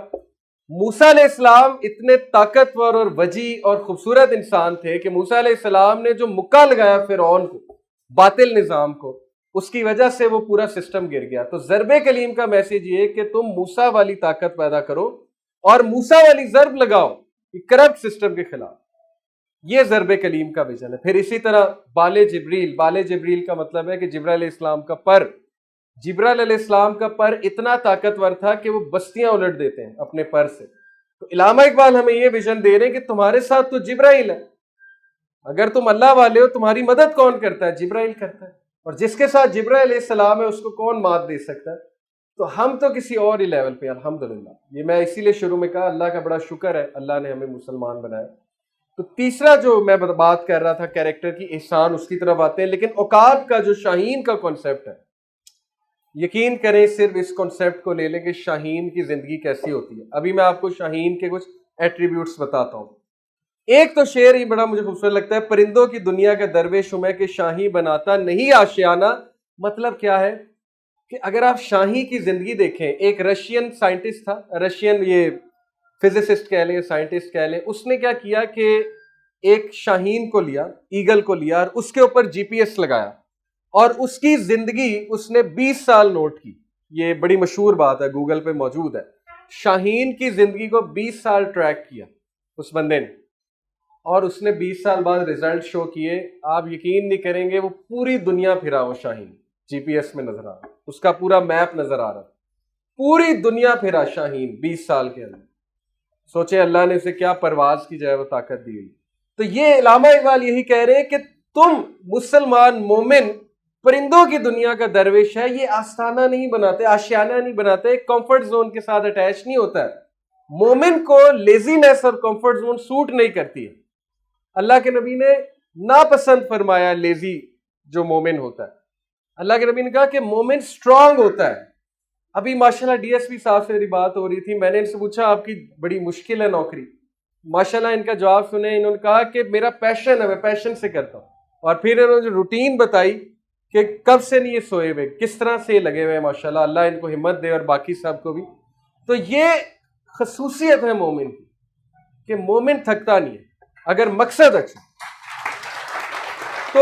موسیٰ علیہ السلام اتنے طاقتور اور وجیح اور خوبصورت انسان تھے کہ موسیٰ علیہ السلام نے جو مکہ لگایا فرعون کو، باطل نظام کو، اس کی وجہ سے وہ پورا سسٹم گر گیا۔ تو ضرب کلیم کا میسج یہ کہ تم موسیٰ والی طاقت پیدا کرو اور موسیٰ والی ضرب لگاؤ کرپٹ سسٹم کے خلاف، یہ ضرب کلیم کا ویژن ہے۔ پھر اسی طرح بال جبریل، بال جبریل کا مطلب ہے کہ جبرائیل علیہ السلام کا پر، جبرائیل علیہ السلام کا پر اتنا طاقتور تھا کہ وہ بستیاں الٹ دیتے ہیں اپنے پر سے۔ تو علامہ اقبال ہمیں یہ ویژن دے رہے ہیں کہ تمہارے ساتھ تو جبرائیل ہے، اگر تم اللہ والے ہو تمہاری مدد کون کرتا ہے؟ جبرائیل کرتا ہے، اور جس کے ساتھ جبرائیل علیہ السلام ہے اس کو کون مات دے سکتا ہے؟ تو ہم تو کسی اور ہی لیول پہ، الحمدللہ۔ یہ میں اسی لیے شروع میں کہا اللہ کا بڑا شکر ہے، اللہ نے ہمیں مسلمان بنایا۔ تو تیسرا جو میں بات کر رہا تھا کیریکٹر کی، احسان، اس کی طرف آتے ہیں، لیکن عقاب کا جو شاہین کا کانسیپٹ ہے، یقین کریں صرف اس کانسیپٹ کو لے لیں کہ شاہین کی زندگی کیسی ہوتی ہے۔ ابھی میں آپ کو شاہین کے کچھ ایٹریبیوٹس بتاتا ہوں۔ ایک تو شعر ہی بڑا مجھے خوبصورت لگتا ہے، پرندوں کی دنیا کا درویش ہوں میں کہ شاہی بناتا نہیں آشیانہ۔ مطلب کیا ہے کہ اگر آپ شاہی کی زندگی دیکھیں، ایک رشین سائنٹسٹ تھا، رشین یہ فزسسٹ کہہ لیں، سائنٹسٹ کہہ لیں، اس نے کیا کیا کہ ایک شاہین کو لیا، ایگل کو لیا، اور اس کے اوپر جی پی ایس لگایا، اور اس کی زندگی اس نے 20 سال نوٹ کی۔ یہ بڑی مشہور بات ہے، گوگل پہ موجود ہے۔ شاہین کی زندگی کو 20 سال ٹریک کیا اس بندے نے، اور اس نے 20 سال بعد ریزلٹ شو کیے، آپ یقین نہیں کریں گے، وہ پوری دنیا پھرا، وہ شاہین جی پی ایس میں نظر آ رہا، اس کا پورا میپ نظر آ رہا، پوری دنیا پھرا شاہین 20 سال کے اندر۔ سوچے اللہ نے اسے کیا پرواز کی جائے وہ طاقت دی ہوئی۔ تو یہ علامہ اقبال یہی کہہ رہے ہیں کہ تم مسلمان مومن پرندوں کی دنیا کا درویش ہے، یہ آستانہ نہیں بناتے، آشیانہ نہیں بناتے، کمفرٹ زون کے ساتھ اٹیچ نہیں ہوتا ہے۔ مومن کو لیزینس اور کمفرٹ زون سوٹ نہیں کرتی ہے۔ اللہ کے نبی نے ناپسند فرمایا لیزی جو مومن ہوتا ہے۔ اللہ کے نبی نے کہا کہ مومن سٹرونگ ہوتا ہے۔ ابھی ماشاءاللہ ڈی ایس پی صاحب سے میری بات ہو رہی تھی، میں نے ان سے پوچھا آپ کی بڑی مشکل ہے نوکری، ماشاءاللہ ان کا جواب سنے، انہوں نے کہا کہ میرا پیشن ہے، میں پیشن سے کرتا ہوں، اور پھر انہوں نے روٹین بتائی کہ کب سے نہیں یہ سوئے ہوئے، کس طرح سے لگے ہوئے ہیں، ماشاءاللہ اللہ ان کو ہمت دے اور باقی سب کو بھی۔ تو یہ خصوصیت ہے مومن کی کہ مومن تھکتا نہیں ہے اگر مقصد اچھا۔ تو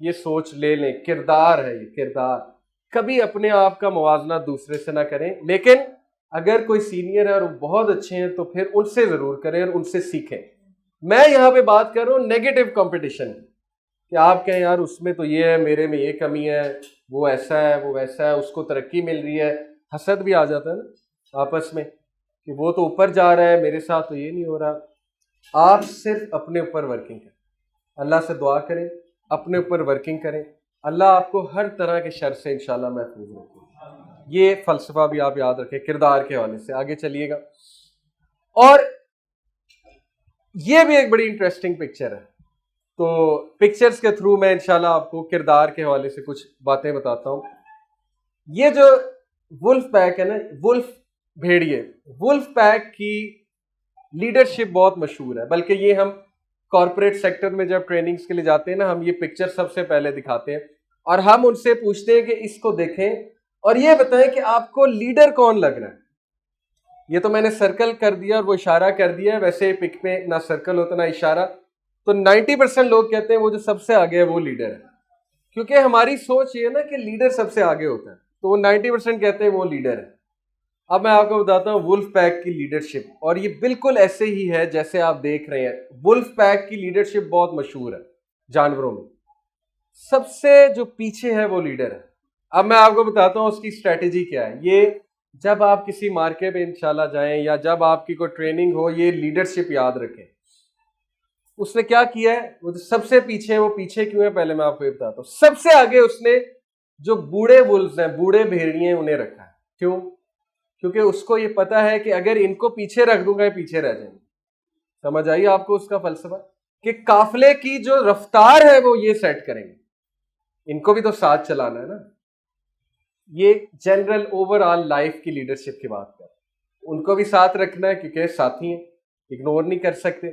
یہ سوچ لے لیں، کردار ہے یہ کردار. کبھی اپنے آپ کا موازنہ دوسرے سے نہ کریں، لیکن اگر کوئی سینئر ہے اور وہ بہت اچھے ہیں تو پھر ان سے ضرور کریں اور ان سے سیکھیں. میں یہاں پہ بات کر رہا ہوں نیگیٹو کمپٹیشن، کہ آپ کہیں یار اس میں تو یہ ہے، میرے میں یہ کمی ہے، وہ ایسا ہے، وہ ویسا ہے، اس کو ترقی مل رہی ہے. حسد بھی آ جاتا ہے نا آپس میں کہ وہ تو اوپر جا رہا ہے، میرے ساتھ تو یہ نہیں ہو رہا. آپ صرف اپنے اوپر ورکنگ کریں، اللہ سے دعا کریں، اپنے اوپر ورکنگ کریں، اللہ آپ کو ہر طرح کے شر سے انشاءاللہ محفوظ رکھے. یہ فلسفہ بھی آپ یاد رکھیں کردار کے حوالے سے. آگے چلیے گا. اور یہ بھی ایک بڑی انٹرسٹنگ پکچر ہے، تو پکچرز کے تھرو میں انشاءاللہ آپ کو کردار کے حوالے سے کچھ باتیں بتاتا ہوں. یہ جو ولف پیک ہے نا، ولف بھیڑیے، ولف پیک کی لیڈرشپ بہت مشہور ہے. بلکہ یہ ہم کارپوریٹ سیکٹر میں جب ٹریننگز کے لیے جاتے ہیں نا، ہم یہ پکچر سب سے پہلے دکھاتے ہیں اور ہم ان سے پوچھتے ہیں کہ اس کو دیکھیں اور یہ بتائیں کہ آپ کو لیڈر کون لگ رہا ہے. یہ تو میں نے سرکل کر دیا اور وہ اشارہ کر دیا ہے، ویسے پک میں نہ سرکل ہوتا نہ اشارہ. تو 90% لوگ کہتے ہیں وہ جو سب سے آگے ہے وہ لیڈر ہے، کیونکہ ہماری سوچ یہ ہے نا کہ لیڈر سب سے آگے ہوتا ہے، تو وہ 90% کہتے ہیں وہ لیڈر ہے. اب میں آپ کو بتاتا ہوں ولف پیک کی لیڈرشپ، اور یہ بالکل ایسے ہی ہے جیسے آپ دیکھ رہے ہیں. ولف پیک کی لیڈرشپ بہت مشہور ہے جانوروں میں. سب سے جو پیچھے ہے وہ لیڈر ہے. اب میں آپ کو بتاتا ہوں اس کی اسٹریٹجی کیا ہے. یہ جب آپ کسی مارکے پہ انشاءاللہ جائیں یا جب آپ کی کوئی ٹریننگ ہو، یہ لیڈرشپ یاد رکھیں. اس نے کیا کیا ہے، وہ سب سے پیچھے، وہ پیچھے کیوں ہے پہلے میں آپ کو یہ بتاتا ہوں. سب سے آگے اس نے جو بوڑھے ولفز ہیں، بوڑھے بھیڑیے ہیں، انہیں رکھا ہے. کیوں؟ کیونکہ اس کو یہ پتا ہے کہ اگر ان کو پیچھے رکھ دوں گا یہ پیچھے رہ جائیں گے. سمجھ آئیے آپ کو اس کا فلسفہ، کہ قافلے کی جو رفتار ہے وہ یہ سیٹ کریں گے، ان کو بھی تو ساتھ چلانا ہے نا. یہ جنرل اوور آل لائف کی لیڈرشپ کی بات کر، ان کو بھی ساتھ رکھنا ہے کیونکہ ساتھی ہیں، اگنور نہیں کر سکتے.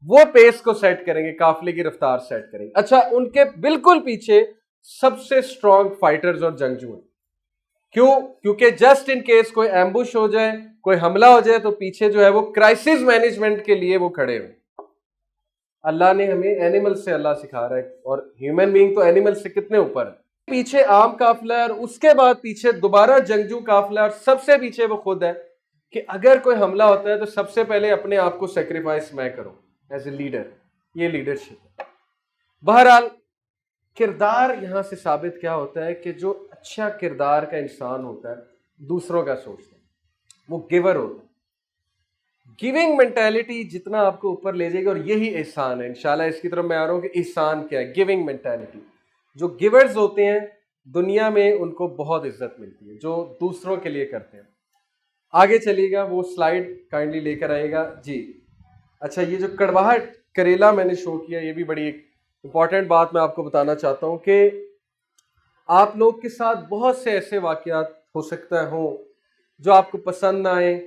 وہ پیس کو سیٹ کریں گے، قافلے کی رفتار سیٹ کریں گے. اچھا، ان کے بالکل پیچھے سب سے اسٹرانگ فائٹرز اور جنگجو ہیں. کیوں؟ کیونکہ جسٹ ان کیس کوئی ایمبوش ہو جائے، کوئی حملہ ہو جائے، تو پیچھے جو ہے وہ کرائسس مینجمنٹ کے لیے وہ کھڑے ہوئے. اللہ نے ہمیں اینیمل سے اللہ سکھا رہا ہے، اور ہیومن بینگ تو اینیمل سے کتنے اوپر ہے. پیچھے عام قافلہ ہے، اور اس کے بعد پیچھے دوبارہ جنگجو قافلہ ہے، اور سب سے پیچھے وہ خود ہے کہ اگر کوئی حملہ ہوتا ہے تو سب سے پہلے اپنے آپ کو سیکریفائس میں کروں ایز اے لیڈر. یہ لیڈرشپ ہے. بہرحال کردار یہاں سے ثابت کیا ہوتا ہے کہ جو اچھا کردار کا انسان ہوتا ہے، دوسروں کا سوچتا ہے، وہ گیور ہوتا ہے. گیونگ مینٹیلٹی جتنا آپ کو اوپر لے جائے گی، اور یہی احسان ہے. انشاءاللہ اس کی طرف میں آ رہا ہوں کہ احسان کیا ہے. گیونگ مینٹیلٹی، جو گیورز ہوتے ہیں دنیا میں ان کو بہت عزت ملتی ہے، جو دوسروں کے لیے کرتے ہیں. آگے چلیے گا، وہ سلائیڈ کائنڈلی لے کر آئے گا جی. اچھا، یہ جو کڑواہٹ کریلا میں نے شو کیا، یہ بھی بڑی ایک امپورٹنٹ بات میں آپ کو بتانا چاہتا ہوں کہ آپ لوگ کے ساتھ بہت سے ایسے واقعات ہو سکتا ہوں جو آپ کو پسند نہ آئیں.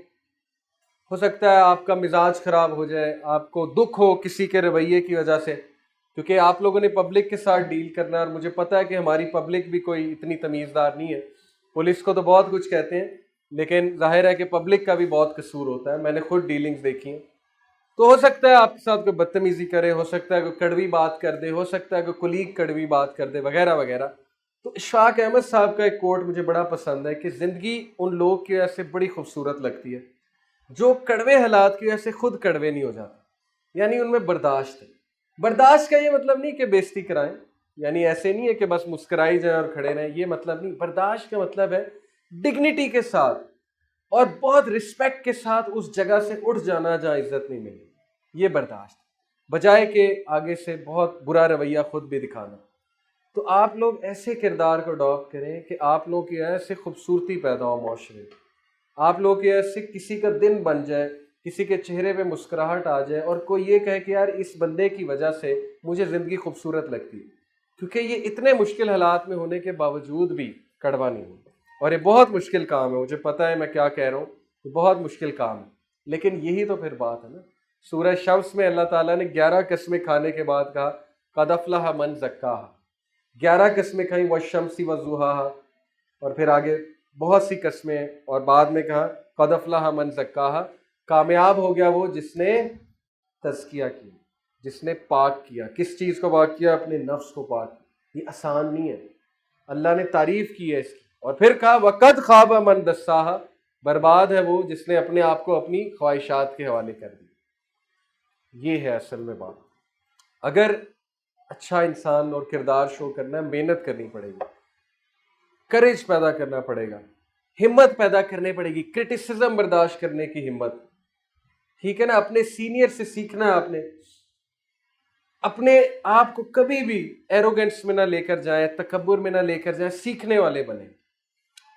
ہو سکتا ہے آپ کا مزاج خراب ہو جائے، آپ کو دکھ ہو کسی کے رویے کی وجہ سے، کیونکہ آپ لوگوں نے پبلک کے ساتھ ڈیل کرنا ہے، اور مجھے پتا ہے کہ ہماری پبلک بھی کوئی اتنی تمیزدار نہیں ہے. پولیس کو تو بہت کچھ کہتے ہیں، لیکن ظاہر ہے کہ پبلک کا بھی بہت قصور ہوتا ہے. میں نے خود ڈیلنگز دیکھی ہیں. تو ہو سکتا ہے آپ کے ساتھ کوئی بدتمیزی کرے، ہو سکتا ہے کوئی کڑوی بات کر دے، ہو سکتا ہے کوئی کلیگ کڑوی بات کر دے، وغیرہ وغیرہ. تو اشفاق احمد صاحب کا ایک کوٹ مجھے بڑا پسند ہے کہ زندگی ان لوگ کی وجہ سے بڑی خوبصورت لگتی ہے جو کڑوے حالات کی وجہ سے خود کڑوے نہیں ہو جاتے. یعنی ان میں برداشت ہے. برداشت کا یہ مطلب نہیں کہ بے عزتی کرائیں، یعنی ایسے نہیں ہے کہ بس مسکرائی جائیں اور کھڑے رہیں، یہ مطلب نہیں. برداشت کا مطلب ہے ڈگنیٹی کے ساتھ اور بہت رسپیکٹ کے ساتھ اس جگہ سے اٹھ جانا جہاں عزت نہیں ملی. یہ برداشت، بجائے کہ آگے سے بہت برا رویہ خود بھی دکھانا. تو آپ لوگ ایسے کردار کو اڈاپٹ کریں کہ آپ لوگوں کی ایسے خوبصورتی پیدا ہو معاشرے میں، آپ لوگوں کی ایسے کسی کا دن بن جائے، کسی کے چہرے پہ مسکراہٹ آ جائے، اور کوئی یہ کہے کہ یار اس بندے کی وجہ سے مجھے زندگی خوبصورت لگتی ہے. کیونکہ یہ اتنے مشکل حالات میں ہونے کے باوجود بھی کڑوا نہیں ہوتا، اور یہ بہت مشکل کام ہے. مجھے پتہ ہے میں کیا کہہ رہا ہوں، یہ بہت مشکل کام ہے، لیکن یہی تو پھر بات ہے نا. سورہ شمس میں اللہ تعالیٰ نے 11 قسمیں کھانے کے بعد کہا قد افلح من زکاہا. 11 قسمیں کھائیں والشمس وضحاہا، اور پھر آگے بہت سی قسمیں، اور بعد میں کہا قد افلح من زکاہا. کامیاب ہو گیا وہ جس نے تزکیہ کیا، جس نے پاک کیا. کس چیز کو پاک کیا؟ اپنے نفس کو پاک کیا. یہ آسان نہیں ہے. اللہ نے تعریف کی ہے اس کی, اور پھر کہا وَقَدْ خَابَ مَنْ دَسَّاهَا, برباد ہے وہ جس نے اپنے آپ کو اپنی خواہشات کے حوالے کر دیا. یہ ہے اصل میں بات. اگر اچھا انسان اور کردار شو کرنا ہے, محنت کرنی پڑے گی, کریج پیدا کرنا پڑے گا, ہمت پیدا کرنی پڑے گی, کرٹیسزم برداشت کرنے کی ہمت, ٹھیک ہے نا. اپنے سینئر سے سیکھنا ہے, آپ نے اپنے آپ کو کبھی بھی ایروگنس میں نہ لے کر جائیں, تکبر میں نہ لے کر جائیں, سیکھنے والے بنے,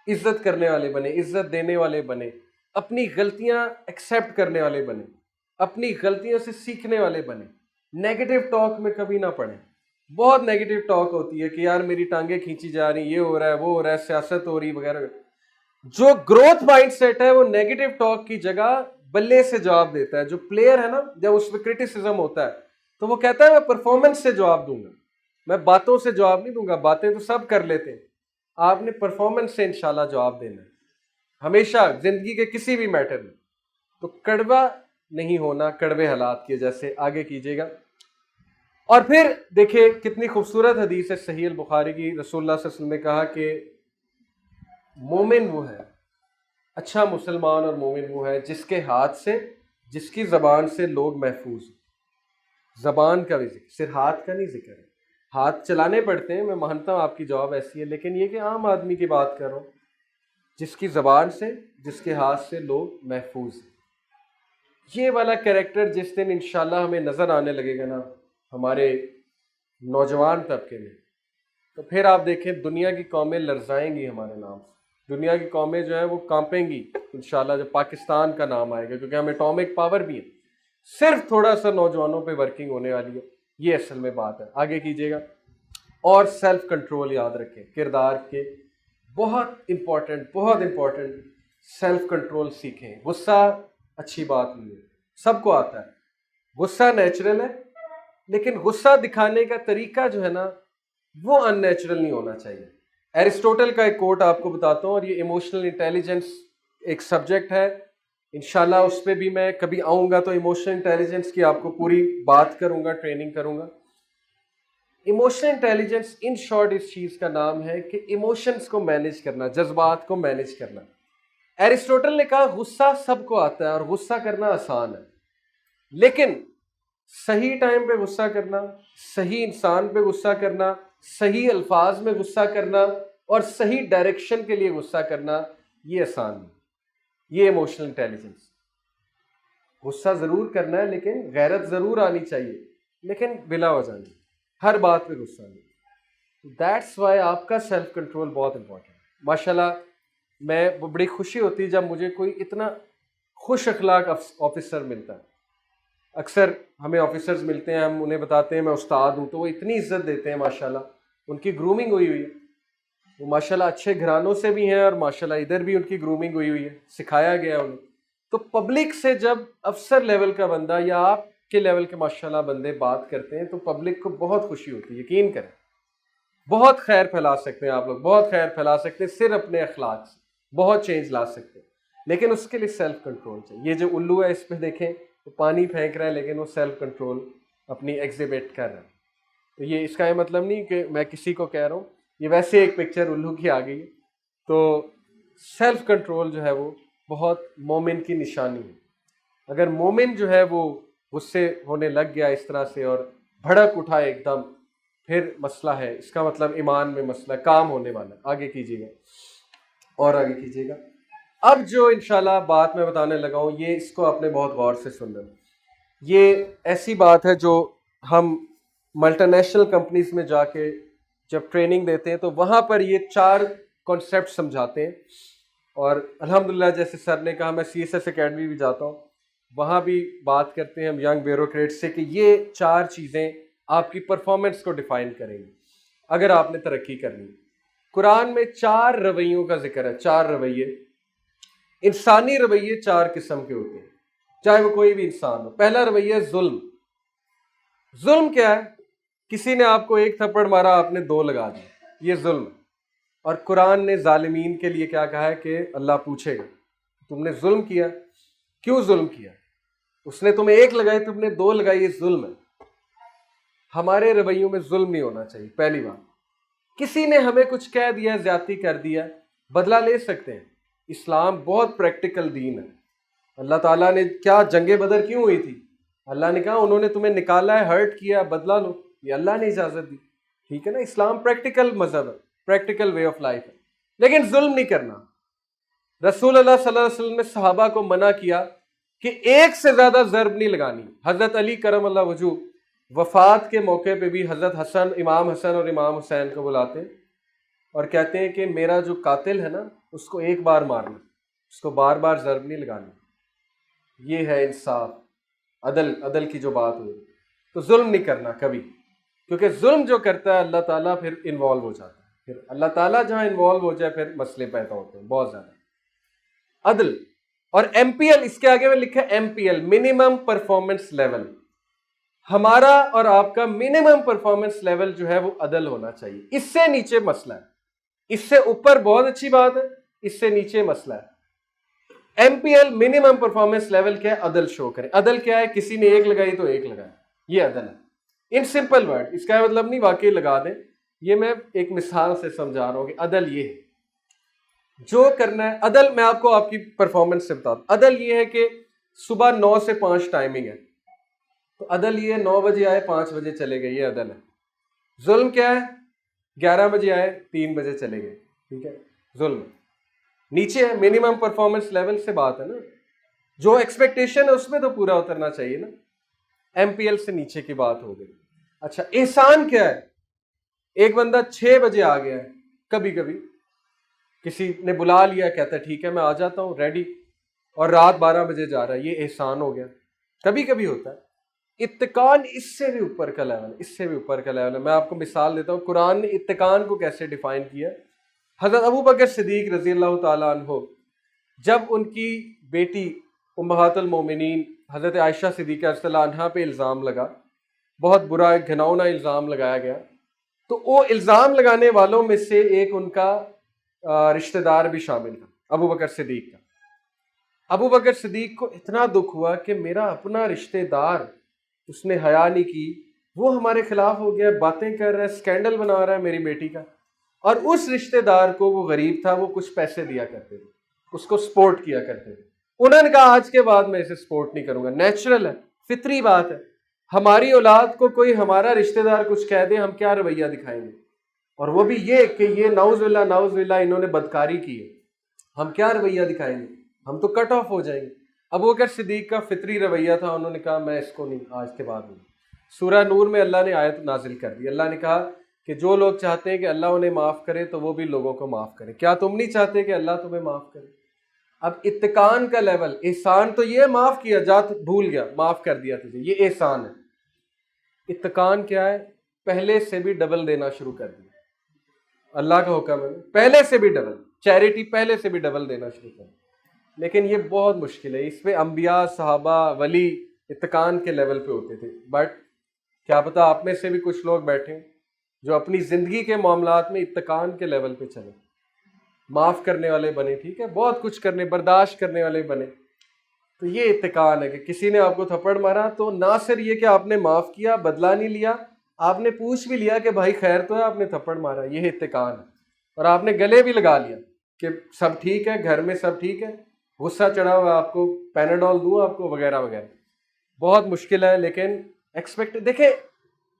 عزت کرنے والے بنے, عزت دینے والے بنے, اپنی غلطیاں ایکسیپٹ کرنے والے بنے, اپنی غلطیوں سے سیکھنے والے بنے. نیگیٹو ٹاک میں کبھی نہ پڑیں. بہت نیگیٹو ٹاک ہوتی ہے کہ یار میری ٹانگیں کھینچی جا رہی, یہ ہو رہا ہے, وہ ہو رہا ہے, سیاست ہو رہی وغیرہ. جو گروتھ مائنڈ سیٹ ہے وہ نیگیٹو ٹاک کی جگہ بلے سے جواب دیتا ہے. جو پلیئر ہے نا, جب اس پہ کرٹیسزم ہوتا ہے تو وہ کہتا ہے میں پرفارمنس سے جواب دوں گا, میں باتوں سے جواب نہیں دوں گا. باتیں تو سب کر لیتے ہیں, آپ نے پرفارمنس سے انشاءاللہ جواب دینا ہے ہمیشہ زندگی کے کسی بھی میٹر میں. تو کڑوا نہیں ہونا کڑوے حالات کی وجہ سے. آگے کیجیے گا. اور پھر دیکھیں کتنی خوبصورت حدیث ہے صحیح البخاری کی. رسول اللہ صلی اللہ علیہ وسلم نے کہا کہ مومن وہ ہے, اچھا مسلمان اور مومن وہ ہے جس کے ہاتھ سے, جس کی زبان سے لوگ محفوظ ہیں. زبان کا بھی ذکر, صرف ہاتھ کا نہیں ذکر ہے. ہاتھ چلانے پڑتے ہیں, میں مانتا ہوں آپ کی جواب ایسی ہے, لیکن یہ کہ عام آدمی کی بات کر رہا ہوں, جس کی زبان سے, جس کے ہاتھ سے لوگ محفوظ ہیں. یہ والا کریکٹر جس دن انشاءاللہ ہمیں نظر آنے لگے گا نا ہمارے نوجوان طبقے میں, تو پھر آپ دیکھیں دنیا کی قومیں لرزائیں گی ہمارے نام سے. دنیا کی قومیں جو ہے وہ کانپیں گی انشاءاللہ جب پاکستان کا نام آئے گا, کیونکہ ہم ایٹامک پاور بھی ہیں. صرف تھوڑا سا نوجوانوں پہ ورکنگ ہونے والی ہے. یہ اصل میں بات ہے. آگے کیجیے گا. اور سیلف کنٹرول یاد رکھیں کردار کے, بہت امپورٹنٹ, بہت امپورٹنٹ. سیلف کنٹرول سیکھیں. غصہ اچھی بات نہیں ہے, سب کو آتا ہے. غصہ نیچرل ہے, لیکن غصہ دکھانے کا طریقہ جو ہے نا وہ ان نیچرل نہیں ہونا چاہیے. ایرسٹوٹل کا ایک کوٹ آپ کو بتاتا ہوں, اور یہ ایموشنل انٹیلیجنس ایک سبجیکٹ ہے, انشاءاللہ اس پہ بھی میں کبھی آؤں گا تو ایموشنل انٹیلیجنس کی آپ کو پوری بات کروں گا, ٹریننگ کروں گا. ایموشنل انٹیلیجنس ان شارٹ اس چیز کا نام ہے کہ ایموشنز کو مینیج کرنا, جذبات کو مینیج کرنا. ایرسٹوٹل نے کہا غصہ سب کو آتا ہے اور غصہ کرنا آسان ہے, لیکن صحیح ٹائم پہ غصہ کرنا, صحیح انسان پہ غصہ کرنا, صحیح الفاظ میں غصہ کرنا اور صحیح ڈائریکشن کے لیے غصہ کرنا, یہ آسان نہیں. یہ ایموشنل انٹیلیجنس. غصہ ضرور کرنا ہے لیکن غیرت ضرور آنی چاہیے, لیکن بلا وجہ نہیں, ہر بات پہ غصہ نہیں. دیٹس وائی آپ کا سیلف کنٹرول بہت امپورٹنٹ. ماشاءاللہ میں بڑی خوشی ہوتی ہے جب مجھے کوئی اتنا خوش اخلاق آفیسر ملتا ہے. اکثر ہمیں آفیسرز ملتے ہیں, ہم انہیں بتاتے ہیں میں استاد ہوں, تو وہ اتنی عزت دیتے ہیں ماشاءاللہ. ان کی گرومنگ ہوئی ہوئی ہے, وہ ماشاءاللہ اچھے گھرانوں سے بھی ہیں, اور ماشاءاللہ ادھر بھی ان کی گرومنگ ہوئی ہوئی ہے, سکھایا گیا ہے انہیں. تو پبلک سے جب افسر لیول کا بندہ یا آپ کے لیول کے ماشاءاللہ بندے بات کرتے ہیں تو پبلک کو بہت خوشی ہوتی ہے. یقین کریں بہت خیر پھیلا سکتے ہیں آپ لوگ, بہت خیر پھیلا سکتے ہیں صرف اپنے اخلاق سے, بہت چینج لا سکتے ہیں. لیکن اس کے لیے سیلف کنٹرول چاہیے. یہ جو الو ہے اس پہ دیکھیں وہ پانی پھینک رہا ہے, لیکن وہ سیلف کنٹرول اپنی ایگزیبٹ کر رہا ہے. تو یہ اس کا یہ مطلب نہیں کہ میں کسی کو کہہ رہا ہوں, یہ ویسے ایک پکچر الو کی آ گئی ہے. تو سیلف کنٹرول جو ہے وہ بہت مومن کی نشانی ہے. اگر مومن جو ہے وہ غصے ہونے لگ گیا اس طرح سے اور بھڑک اٹھا ایک دم, پھر مسئلہ ہے, اس کا مطلب ایمان میں مسئلہ, کام ہونے والا ہے. آگے کیجیے گا, اور آگے کیجیے گا. اب جو انشاءاللہ بات میں بتانے لگا ہوں یہ اس کو آپ نے بہت غور سے سننا. یہ ایسی بات ہے جو ہم ملٹی نیشنل کمپنیز میں جا کے جب ٹریننگ دیتے ہیں تو وہاں پر یہ 4 کانسیپٹ سمجھاتے ہیں. اور الحمدللہ جیسے سر نے کہا میں CSS اکیڈمی بھی جاتا ہوں, وہاں بھی بات کرتے ہیں ہم ینگ بیوروکریٹ سے کہ یہ 4 چیزیں آپ کی پرفارمنس کو ڈیفائن کریں گی اگر آپ نے ترقی کرنی. قرآن میں 4 رویوں کا ذکر ہے, 4 رویے. انسانی رویے 4 قسم کے ہوتے ہیں, چاہے وہ کوئی بھی انسان ہو. پہلا رویہ ظلم. ظلم کیا ہے؟ کسی نے آپ کو 1 تھپڑ مارا, آپ نے 2 لگا دی, یہ ظلم. اور قرآن نے ظالمین کے لیے کیا کہا ہے کہ اللہ پوچھے گا تم نے ظلم کیا, کیوں ظلم کیا؟ اس نے تمہیں 1 لگائی, تم نے 2 لگائی, یہ ظلم ہے. ہمارے رویوں میں ظلم نہیں ہونا چاہیے, پہلی بات. کسی نے ہمیں کچھ کہہ دیا، زیادتی کر دیا، بدلہ لے سکتے ہیں۔ اسلام بہت پریکٹیکل دین ہے۔ اللہ تعالیٰ نے کیا جنگ بدر کیوں ہوئی تھی؟ اللہ نے کہا انہوں نے تمہیں نکالا ہے، ہرٹ کیا، بدلہ لو، یہ اللہ نے اجازت دی، ٹھیک ہے نا۔ اسلام پریکٹیکل مذہب ہے، پریکٹیکل وے آف لائف ہے، لیکن ظلم نہیں کرنا۔ رسول اللہ صلی اللہ علیہ وسلم نے صحابہ کو منع کیا کہ ایک سے زیادہ ضرب نہیں لگانی۔ حضرت علی کرم اللہ وجہ وفات کے موقع پہ بھی حضرت امام حسن اور امام حسین کو بلاتے ہیں اور کہتے ہیں کہ میرا جو قاتل ہے نا اس کو ایک بار مارنا، اس کو بار بار ضرب نہیں لگانی۔ یہ ہے انصاف، عدل کی جو بات ہوئی۔ تو ظلم نہیں کرنا کبھی، کیونکہ ظلم جو کرتا ہے اللہ تعالیٰ پھر انوالو ہو جاتا ہے، پھر اللہ تعالیٰ جہاں انوالو ہو جائے پھر مسئلے پیدا ہوتے ہیں بہت زیادہ۔ عدل اور ایم پی ایل، اس کے آگے میں لکھا ہے M P L, minimum performance level. ہمارا اور آپ کا منیمم پرفارمنس لیول جو ہے وہ عدل ہونا چاہیے، اس سے نیچے مسئلہ ہے، اس سے اوپر بہت اچھی بات ہے، اس سے نیچے مسئلہ ہے۔ M P L minimum performance level کیا ہے؟ عدل شو کرے۔ عدل کیا ہے؟ کسی نے ایک لگائی تو ایک لگائے، یہ عدل ہے۔ ان سمپل ورڈ، اس کا مطلب نہیں واقعی لگا دیں، یہ میں ایک مثال سے سمجھا رہا ہوں کہ عدل یہ ہے جو کرنا ہے۔ عدل میں آپ کو آپ کی پرفارمنس سے بتا دوں، عدل یہ ہے کہ صبح 9 سے 5 ٹائمنگ ہے، تو عدل یہ 9 بجے آئے 5 بجے چلے گئے، یہ عدل ہے۔ ظلم کیا ہے؟ 11 بجے آئے 3 بجے چلے گئے، ٹھیک ہے، ظلم ہے۔ نیچے ہے منیمم پرفارمنس لیول سے بات ہے نا، جو ایکسپیکٹیشن ہے اس میں تو پورا اترنا چاہیے نا۔ ایم پی ایل سے نیچے کی بات ہو گئی۔ اچھا، احسان کیا ہے؟ ایک بندہ 6 بجے آ گیا ہے، کبھی کبھی کسی نے بلا لیا، کہتا ہے ٹھیک ہے میں آ جاتا ہوں ریڈی، اور رات 12 بجے جا رہا ہے، یہ احسان ہو گیا، کبھی کبھی ہوتا ہے۔ اتقان اس سے بھی اوپر کا لیول ہے، اس سے بھی اوپر کا لیول ہے۔ میں آپ کو مثال دیتا ہوں، قرآن نے اتقان کو کیسے ڈیفائن کیا۔ حضرت ابو بکر صدیق رضی اللہ تعالیٰ عنہ، جب ان کی بیٹی امہات المومنین حضرت عائشہ صدیقہ رضی اللہ عنہا پہ الزام لگا، بہت برا گھناؤنا الزام لگایا گیا، تو وہ الزام لگانے والوں میں سے ایک ان کا رشتہ دار بھی شامل تھا، ابو بکر صدیق کا۔ ابو بکر صدیق کو اتنا دکھ ہوا کہ میرا اپنا رشتہ دار، اس نے حیا نہیں کی، وہ ہمارے خلاف ہو گیا، باتیں کر رہا ہے، اسکینڈل بنا رہا ہے میری بیٹی کا، اور اس رشتہ دار کو، وہ غریب تھا، وہ کچھ پیسے دیا کرتے تھے، اس کو سپورٹ کیا کرتے تھے۔ انہوں نے کہا آج کے بعد میں اسے سپورٹ نہیں کروں گا۔ نیچرل ہے، فطری بات ہے، ہماری اولاد کو کوئی ہمارا رشتہ دار کچھ کہہ دے، ہم کیا رویہ دکھائیں گے؟ اور وہ بھی یہ کہ یہ نعوذ باللہ انہوں نے بدکاری کی ہے، ہم کیا رویہ دکھائیں گے؟ ہم تو کٹ آف ہو جائیں گے۔ ابو بکر صدیق کا فطری رویہ تھا، انہوں نے کہا میں اس کو نہیں، آج کے بعد نہیں۔ سورہ نور میں اللہ نے آیت نازل کر دی، اللہ نے کہا کہ جو لوگ چاہتے ہیں کہ اللہ انہیں معاف کرے تو وہ بھی لوگوں کو معاف کرے، کیا تم نہیں چاہتے کہ اللہ تمہیں معاف کرے؟ اب اتقان کا لیول، احسان تو یہ معاف کیا، جا بھول گیا، معاف کر دیا تجھے، یہ احسان ہے۔ اتقان کیا ہے؟ پہلے سے بھی ڈبل دینا شروع کر دیا، اللہ کا حکم ہے، پہلے سے بھی ڈبل، چیریٹی پہلے سے بھی ڈبل دینا شروع کر دیا۔ لیکن یہ بہت مشکل ہے، اس پہ انبیاء، صحابہ، ولی اتقان کے لیول پہ ہوتے تھے، بٹ کیا پتہ آپ میں سے بھی کچھ لوگ بیٹھے جو اپنی زندگی کے معاملات میں اتقان کے لیول پہ چلے، معاف کرنے والے بنے، ٹھیک ہے، بہت کچھ کرنے، برداشت کرنے والے بنے۔ تو یہ اتقان ہے کہ کسی نے آپ کو تھپڑ مارا تو نہ صرف یہ کہ آپ نے معاف کیا، بدلہ نہیں لیا، آپ نے پوچھ بھی لیا کہ بھائی خیر تو ہے، آپ نے تھپڑ مارا، یہ اتقان ہے۔ اور آپ نے گلے بھی لگا لیا کہ سب ٹھیک ہے، گھر میں سب ٹھیک ہے، غصہ چڑھا ہوا آپ کو، پیناڈول دوں آپ کو، وغیرہ وغیرہ۔ بہت مشکل ہے، لیکن ایکسپیکٹ، دیکھیں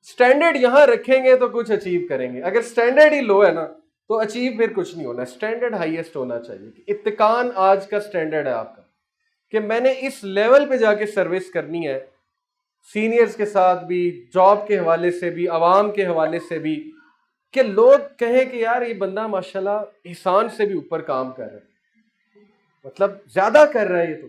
سٹینڈرڈ یہاں رکھیں گے تو کچھ اچیو کریں گے، اگر سٹینڈرڈ ہی لو ہے نا تو اچیو پھر کچھ نہیں ہونا، سٹینڈرڈ ہائیسٹ ہونا چاہیے۔ اتقان آج کا سٹینڈرڈ ہے آپ کا، کہ میں نے اس لیول پہ جا کے سروس کرنی ہے، سینئرز کے ساتھ بھی، جاب کے حوالے سے بھی، عوام کے حوالے سے بھی، کہ لوگ کہیں کہ یار یہ بندہ ماشاءاللہ احسان سے بھی اوپر کام کر رہا ہے، مطلب زیادہ کر رہا ہے، یہ تو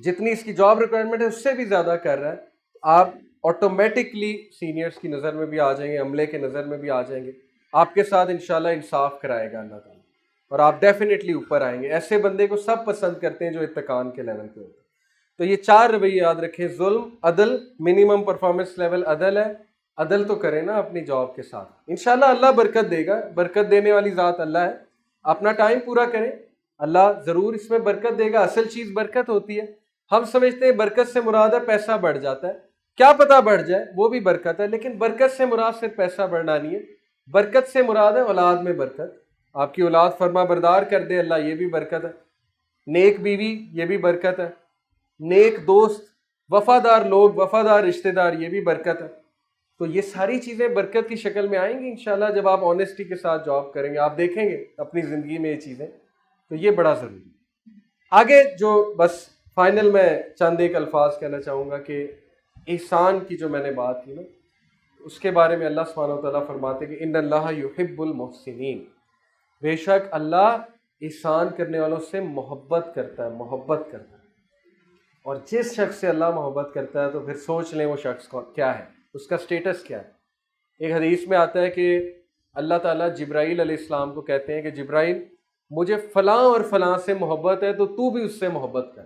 جتنی اس کی جاب ریکوائرمنٹ ہے اس سے بھی زیادہ کر رہا ہے۔ آپ آٹومیٹکلی سینئرز کی نظر میں بھی آ جائیں گے، عملے کے نظر میں بھی آ جائیں گے، آپ کے ساتھ انشاءاللہ انصاف کرائے گا اللہ تعالیٰ، اور آپ ڈیفینیٹلی اوپر آئیں گے۔ ایسے بندے کو سب پسند کرتے ہیں جو اتقان کے لیول پہ ہوتے ہیں۔ تو یہ 4 رویے یاد رکھیں، ظلم، عدل، منیمم پرفارمنس لیول عدل ہے، عدل تو کریں نا اپنی جاب کے ساتھ، انشاءاللہ اللہ برکت دے گا، برکت دینے والی ذات اللہ ہے۔ اپنا ٹائم پورا کریں، اللہ ضرور اس میں برکت دے گا۔ اصل چیز برکت ہوتی ہے، ہم سمجھتے ہیں برکت سے مراد ہے پیسہ بڑھ جاتا ہے، کیا پتہ بڑھ جائے، وہ بھی برکت ہے، لیکن برکت سے مراد صرف پیسہ بڑھنا نہیں ہے، برکت سے مراد ہے اولاد میں برکت، آپ کی اولاد فرما بردار کر دے اللہ، یہ بھی برکت ہے، نیک بیوی یہ بھی برکت ہے، نیک دوست، وفادار لوگ، وفادار رشتہ دار، یہ بھی برکت ہے۔ تو یہ ساری چیزیں برکت کی شکل میں آئیں گی انشاءاللہ جب آپ آنیسٹی کے ساتھ جاب کریں گے، آپ دیکھیں گے اپنی زندگی میں یہ چیزیں، تو یہ بڑا ضروری ہے۔ آگے جو بس فائنل میں چند ایک الفاظ کہنا چاہوں گا کہ احسان کی جو میں نے بات کی نا، اس کے بارے میں اللہ سبحانہ و تعالیٰ فرماتے ہیں کہ ان اللہ یحب المحسنین، بے شک اللہ احسان کرنے والوں سے محبت کرتا ہے، محبت کرتا ہے۔ اور جس شخص سے اللہ محبت کرتا ہے تو پھر سوچ لیں وہ شخص کیا ہے، اس کا سٹیٹس کیا ہے۔ ایک حدیث میں آتا ہے کہ اللہ تعالیٰ جبرائیل علیہ السلام کو کہتے ہیں کہ جبرائیل مجھے فلاں اور فلاں سے محبت ہے تو بھی اس سے محبت کر۔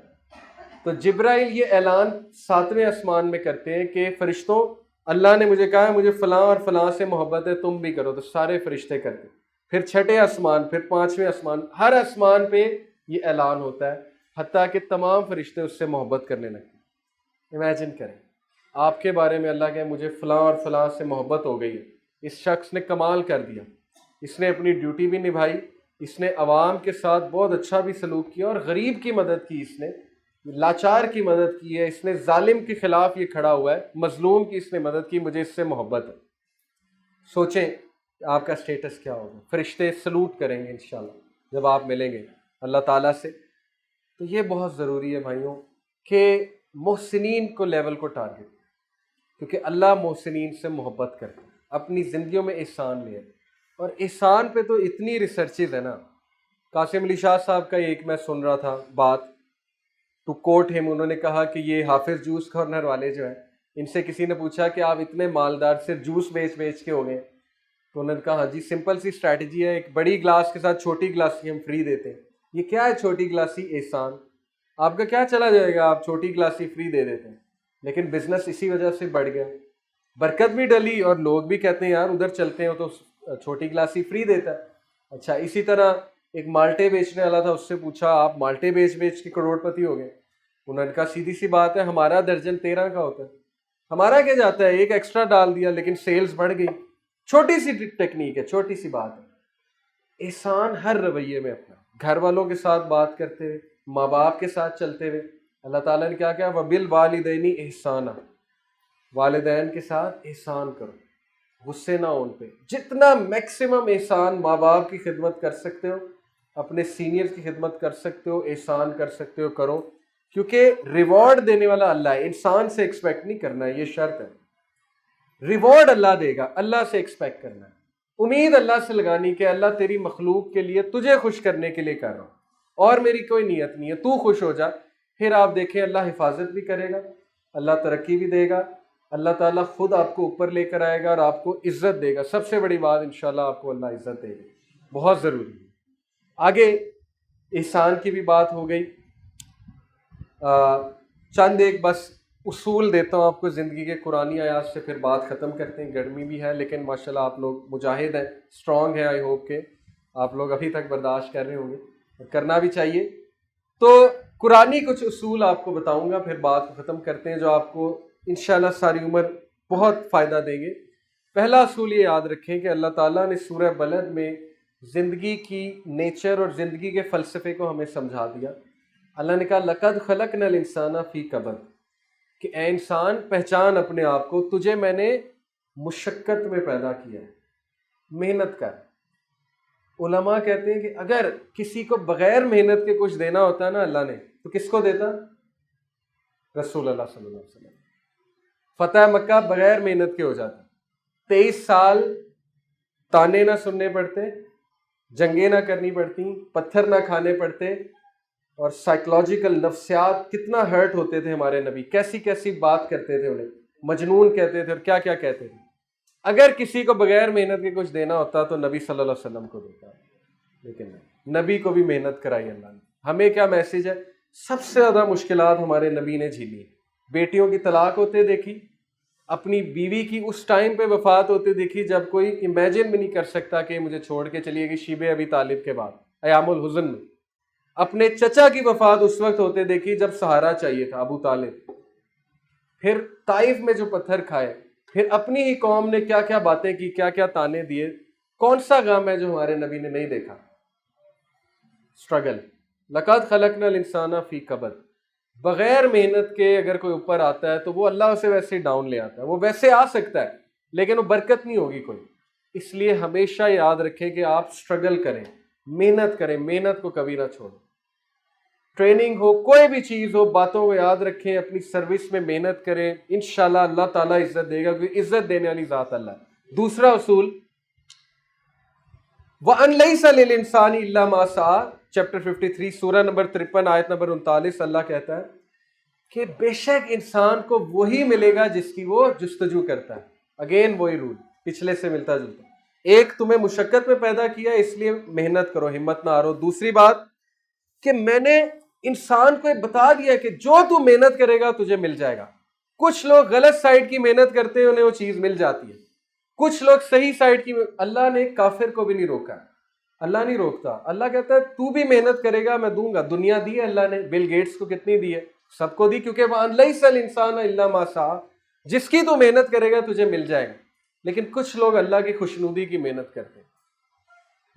تو جبرائیل یہ اعلان 7ویں آسمان میں کرتے ہیں کہ فرشتوں اللہ نے مجھے کہا ہے مجھے فلاں اور فلاں سے محبت ہے، تم بھی کرو، تو سارے فرشتے کرتے۔ پھر 6ٹھے آسمان، پھر 5ویں آسمان، ہر آسمان پہ یہ اعلان ہوتا ہے، حتیٰ کہ تمام فرشتے اس سے محبت کرنے لگتے۔ امیجن کریں آپ کے بارے میں اللہ کہے مجھے فلاں اور فلاں سے محبت ہو گئی ہے، اس شخص نے کمال کر دیا، اس نے اپنی ڈیوٹی بھی نبھائی، اس نے عوام کے ساتھ بہت اچھا بھی سلوک کیا، اور غریب کی مدد کی، اس نے لاچار کی مدد کی ہے، اس نے ظالم کے خلاف یہ کھڑا ہوا ہے، مظلوم کی اس نے مدد کی، مجھے اس سے محبت ہے۔ سوچیں کہ آپ کا سٹیٹس کیا ہوگا، فرشتے سلوٹ کریں گے انشاءاللہ جب آپ ملیں گے اللہ تعالیٰ سے۔ تو یہ بہت ضروری ہے بھائیوں کہ محسنین کو لیول کو ٹارگٹ، کیونکہ اللہ محسنین سے محبت کرتا ہے، اپنی زندگیوں میں احسان لے۔ اور احسان پہ تو اتنی ریسرچز ہے نا، قاسم علی شاہ صاحب کا ایک میں سن رہا تھا بات، ٹو کوٹ ہم، انہوں نے کہا کہ یہ حافظ جوس کارنر والے جو ہیں، ان سے کسی نے پوچھا کہ آپ اتنے مالدار صرف جوس بیچ کے ہو گئے، تو انہوں نے کہا ہاں جی سمپل سی اسٹریٹجی ہے، ایک بڑی گلاس کے ساتھ چھوٹی گلاسی ہم فری دیتے ہیں۔ یہ کیا ہے چھوٹی گلاسی؟ احسان۔ آپ کا کیا چلا جائے گا، آپ چھوٹی گلاسی فری دے دیتے ہیں، لیکن بزنس اسی وجہ سے بڑھ گیا، برکت بھی ڈلی، اور لوگ بھی کہتے ہیں یار ادھر چلتے ہیں تو چھوٹی گلاسی فری دیتا ہے۔ اچھا اسی طرح ایک مالٹے بیچنے والا تھا، اس سے پوچھا آپ مالٹے بیچ کے کروڑ پتی ہو گئے؟ انہوں نے کہا سیدھی سی بات ہے، ہمارا درجن 13 کا ہوتا ہے، ہمارا کیا جاتا ہے، ایک ایکسٹرا ڈال دیا لیکن سیلز بڑھ گئی۔ چھوٹی سی ٹیکنیک ہے، چھوٹی سی بات ہے۔ احسان ہر رویے میں اپنا، گھر والوں کے ساتھ بات کرتے ہوئے، ماں باپ کے ساتھ چلتے ہوئے، اللہ تعالیٰ نے کیا کہا وَبِالْوَالِدَيْنِ احسانا، والدین کے ساتھ احسان کرو، غصے نہ ان پہ، جتنا میکسیمم احسان ماں باپ کی خدمت کر سکتے ہو، اپنے سینئر کی خدمت کر سکتے ہو، احسان کر سکتے ہو کرو، کیونکہ ریوارڈ دینے والا اللہ ہے، انسان سے ایکسپیکٹ نہیں کرنا ہے، یہ شرط ہے۔ ریوارڈ اللہ دے گا، اللہ سے ایکسپیکٹ کرنا ہے، امید اللہ سے لگانی کہ اللہ تیری مخلوق کے لیے تجھے خوش کرنے کے لیے کر رہا ہوں، اور میری کوئی نیت نہیں ہے، تو خوش ہو جا۔ پھر آپ دیکھیں اللہ حفاظت بھی کرے گا، اللہ ترقی بھی دے گا، اللہ تعالیٰ خود آپ کو اوپر لے کر آئے گا اور آپ کو عزت دے گا۔ سب سے بڑی بات انشاءاللہ آپ کو اللہ عزت دے گا، بہت ضروری ہے۔ آگے احسان کی بھی بات ہو گئی، چند ایک بس اصول دیتا ہوں آپ کو زندگی کے، قرآنی آیات سے پھر بات ختم کرتے ہیں۔ گرمی بھی ہے لیکن ماشاءاللہ آپ لوگ مجاہد ہیں، اسٹرانگ ہیں، آئی ہوپ کہ آپ لوگ ابھی تک برداشت کر رہے ہوں گے، اور کرنا بھی چاہیے۔ تو قرآنی کچھ اصول آپ کو بتاؤں گا، پھر بات کو ختم کرتے ہیں، جو آپ کو انشاءاللہ ساری عمر بہت فائدہ دیں گے۔ پہلا اصول یہ یاد رکھیں کہ اللہ تعالیٰ نے سورہ بلد میں زندگی کی نیچر اور زندگی کے فلسفے کو ہمیں سمجھا دیا۔ اللہ نے کہا لَقَدْ خَلَقْنَا الْإِنسَانَ فِي كَبَدٍ، کہ اے انسان پہچان اپنے آپ کو، تجھے میں نے مشقت میں پیدا کیا ہے، محنت کر۔ علماء کہتے ہیں کہ اگر کسی کو بغیر محنت کے کچھ دینا ہوتا ہے نا اللہ نے، تو کس کو دیتا؟ رسول اللہ صلی اللہ علیہ وسلم۔ فتح مکہ بغیر محنت کے ہو جاتا، 23 سال تانے نہ سننے پڑتے، جنگیں نہ کرنی پڑتی، پتھر نہ کھانے پڑتے، اور سائیکلوجیکل نفسیات کتنا ہرٹ ہوتے تھے ہمارے نبی، کیسی کیسی بات کرتے تھے، انہیں مجنون کہتے تھے اور کیا کیا کہتے تھے۔ اگر کسی کو بغیر محنت کے کچھ دینا ہوتا تو نبی صلی اللہ علیہ وسلم کو دیتا، لیکن نہیں، نبی کو بھی محنت کرائی اللہ نے۔ ہمیں کیا میسج ہے؟ سب سے زیادہ مشکلات ہمارے نبی نے جھیلی، بیٹیوں کی طلاق ہوتے دیکھی، اپنی بیوی کی اس ٹائم پہ وفات ہوتے دیکھی جب کوئی امیجن بھی نہیں کر سکتا کہ مجھے چھوڑ کے چلیے گی، شیب ابی طالب کے بعد ایام الحزن میں۔ اپنے چچا کی وفات اس وقت ہوتے دیکھی جب سہارا چاہیے تھا، ابو طالب۔ پھر طائف میں جو پتھر کھائے، پھر اپنی ہی قوم نے کیا کیا باتیں کی، کیا کیا تانے دیے، کون سا غم ہے جو ہمارے نبی نے نہیں دیکھا؟ اسٹرگل. لقد خلقنا الانسان فی کبد. بغیر محنت کے اگر کوئی اوپر آتا ہے تو وہ اللہ اسے ویسے ہی ڈاؤن لے آتا ہے. وہ ویسے آ سکتا ہے لیکن وہ برکت نہیں ہوگی کوئی. اس لیے ہمیشہ یاد رکھیں کہ آپ اسٹرگل کریں، محنت کریں، محنت کو کبھی نہ چھوڑیں. ٹریننگ ہو، کوئی بھی چیز ہو، باتوں کو یاد رکھیں، اپنی سروس میں محنت کریں، انشاءاللہ اللہ تعالیٰ عزت دے گا، کیونکہ عزت دینے والی ذات اللہ ہے. دوسرا اصول، وَأَن لَيْسَ لِلْإِنسَانِ إِلَّا مَا سَعَىٰ، چیپٹر 53 سورہ نمبر 53 آیت نمبر 39. اللہ کہتا ہے کہ بے شک انسان کو وہی ملے گا جس کی وہ جستجو کرتا ہے. اگین وہی رول پچھلے سے ملتا جلتا. ایک، تمہیں مشقت میں پیدا کیا اس لیے محنت کرو، ہمت نہ ہارو. دوسری بات کہ میں نے انسان کو بتا دیا کہ جو تو محنت کرے گا تجھے مل جائے گا. کچھ لوگ غلط سائڈ کی محنت کرتے ہیں، انہیں وہ چیز مل جاتی ہے. کچھ لوگ صحیح سائڈ کی. اللہ نے کافر کو بھی نہیں روکا، اللہ نہیں روکتا. اللہ کہتا ہے تو بھی محنت کرے گا میں دوں گا. دنیا دی ہے اللہ نے. بل گیٹس کو کتنی دی ہے؟ سب کو دی، کیونکہ وَأَن لَيْسَ الْإِنسَانَ إِلَّا مَا سَعَىٰ، جس کی تو محنت کرے گا تجھے مل جائے گا. لیکن کچھ لوگ اللہ کی خوشنودی کی محنت کرتے ہیں،